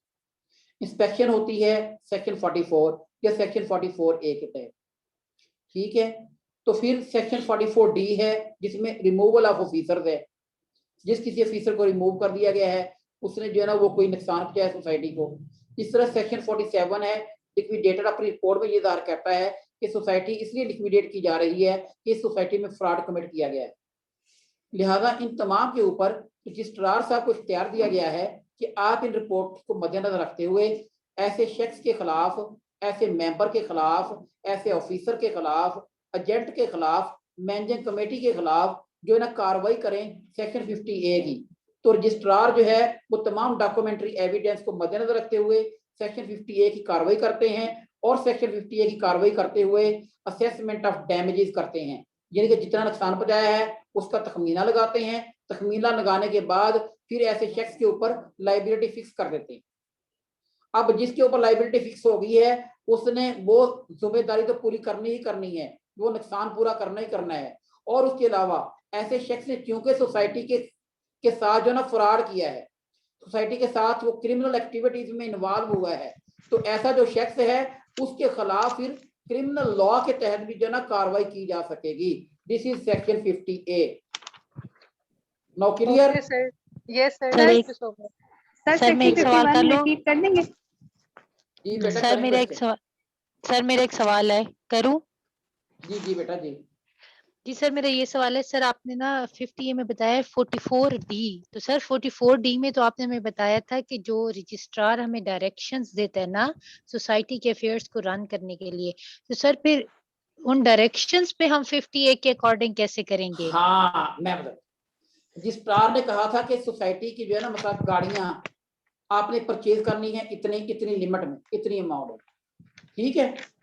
इंस्पेक्शन होती है सेक्शन 44 या सेक्शन 44A के तहत, ठीक है? तो फिर सेक्शन 44D है जिसमें रिमूवल ऑफ ऑफिसर्स है। जिस किसी ऑफिसर को रिमूव कर दिया गया है उसने जो है ना वो कोई नुकसान पहुंचाया सोसाइटी को। इस तरह सेक्शन 47 है, लिक्विडेटर अपनी रिपोर्ट में ये दायर करता है कि सोसाइटी इसलिए लिक्विडेट की जा रही है कि इस सोसाइटी में फ्रॉड कमिट किया गया है। लिहाजा इन तमाम के ऊपर रजिस्ट्रार साहब को इख्तियार दिया गया है कि आप इन रिपोर्ट को मद्देनजर रखते हुए ऐसे शख्स के खिलाफ, ऐसे मेंबर के खिलाफ, ऐसे ऑफिसर के खिलाफ, एजेंट के खिलाफ, मैनेजिंग कमेटी के खिलाफ जो है ना कार्रवाई करें सेक्शन 50A की। तो रजिस्ट्रार जो है वो तमाम डॉक्यूमेंट्री एविडेंस को मद्देनजर रखते हुए सेक्शन 50A की कार्रवाई करते हैं और सेक्शन 50A की कार्रवाई करते हुए असेसमेंट ऑफ डैमेजेस करते हैं, यानी कि जितना नुकसान पहुंचाया है उसका तखमीना लगाते हैं। तखमीना लगाने के बाद फिर ऐसे शख्स के ऊपर लाइबिलिटी फिक्स कर देते हैं। अब जिसके ऊपर लाइबिलिटी फिक्स हो गई है उसने वो जिम्मेदारी तो पूरी करनी ही करनी है, वो नुकसान पूरा करना ही करना है। और उसके अलावा ऐसे शख्स ने क्योंकि सोसाइटी के साथ जो ना फ्रॉड किया है, सोसाइटी के साथ वो क्रिमिनल एक्टिविटीज में इन्वॉल्व हुआ है, तो ऐसा जो शख्स है उसके खिलाफ फिर क्रिमिनल लॉ के तहत भी जो ना कार्रवाई की जा सकेगी। This is section 50A। Now clear? Okay sir. Yes sir, sir, thank एक- यू सो मच। सर मैं एक सवाल कर लूं? जी बेटा सर करें मेरा एक question। सवाल, सर मेरा एक सवाल है, करूं? जी जी बेटा जी। जी सर, मेरा ये सवाल है सर, आपने ना 50A में बताया 44D, तो सर 44D में तो आपने हमें बताया था कि जो रजिस्ट्रार हमें डायरेक्शंस देता है ना सोसाइटी के अफेयर्स को रन करने के लिए, तो सर फिर उन डायरेक्शंस पे हम 50A के अकॉर्डिंग कैसे करेंगे? हाँ मैं बता, रजिस्ट्रार ने कहा था कि सोसाइटी की जो है ना मतलब गाड़ियां आपने परचेज करनी है इतनी इतनी लिमिट में, इतनी अमाउंट में, ठीक है?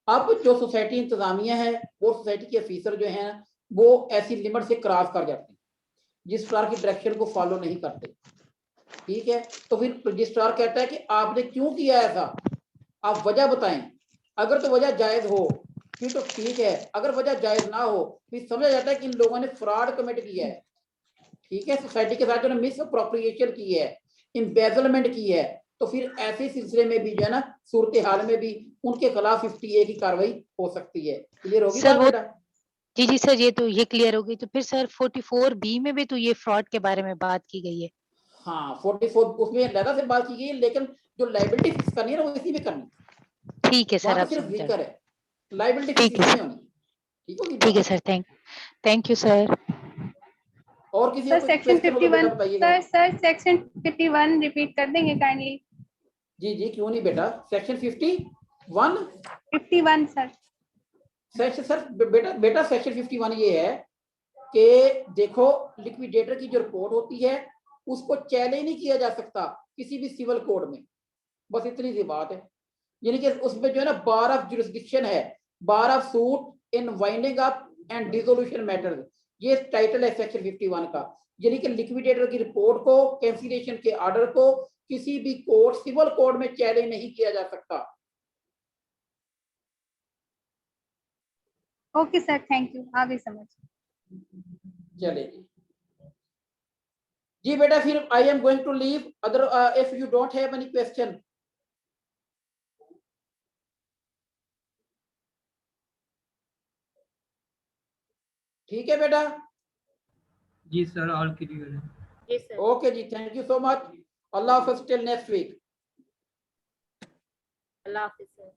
अब जो सोसाइटी इंतजामिया है वो सोसाइटी के ऑफिसर जो हैं वो ऐसी लिमिट से क्रॉस कर जाते हैं, रजिस्ट्रार की डायरेक्शन को फॉलो नहीं करते, ठीक है? तो फिर रजिस्ट्रार कहता है कि आपने क्यों किया ऐसा, आप वजह बताएं। अगर तो वजह जायज हो फिर तो ठीक है, अगर वजह जायज ना हो फिर समझा जाता है कि इन लोगों ने फ्रॉड कमिट किया है, ठीक है? सोसाइटी के साथ जो मिस अप्रोप्रिएशन की है, एम्बेजलमेंट की है, तो फिर ऐसे सिलसिले में भी जो है ना सूरत हाल में भी उनके खिलाफ 50A की कार्रवाई हो सकती है। क्लियर होगी सर बात वो, बेटा? जी सर, ये क्लियर हो गई। तो फिर सर 44B में भी तो ये फ्रॉड के बारे में बात की गई है। हाँ 44 उसमें लहदा से बात की गई है, लेकिन जो लाइबिलिटी फिक्स करनी है ना वो इसी में करनी है। ठीक है सर, वहाँ आप तो सिर्फ समझा। जिक्र है, लाइबिलिटी ठीक फिक्स है इसी सर। में होनी है। ठीक होगी ठीक है बात। Sir, thank you sir. और किसी सर को सेक्शन क्वेश्चन हो तो 51 बेटा बताइएगा। सर सेक्शन 51 रिपीट कर देंगे काइंडली। जी जी क्यों नहीं बेटा, सेक्शन 51 51 सर। सेक्शन सर बेटा सेक्शन 51 ये है कि देखो लिक्विडेटर की जो रिपोर्ट होती है उसको चैलेंज नहीं किया जा सकता किसी भी सिविल कोड में, बस इतनी सी बात है। यानी कि उसमें जो है ना बार ऑफ जुरिस्डिक्शन है, bar of suit in winding up and dissolution matters, ये टाइटल है सेक्शन 51 का। यानी कि लिक्विडेटर की रिपोर्ट को, कैंसिलेशन के ऑर्डर को किसी भी कोर्ट सिविल कोड में चैलेंज नहीं किया जा सकता। ओके सर, थैंक यू, आ गई समझ। चलेगी जी बेटा, फिर I am going to leave other if you don't have any question. ठीक है बेटा, जी सर, ऑल क्लियर है। जी सर। ओके जी, थैंक यू सो मच। अल्लाह हाफिज टिल नेक्स्ट वीक। अल्लाह हाफिज सर।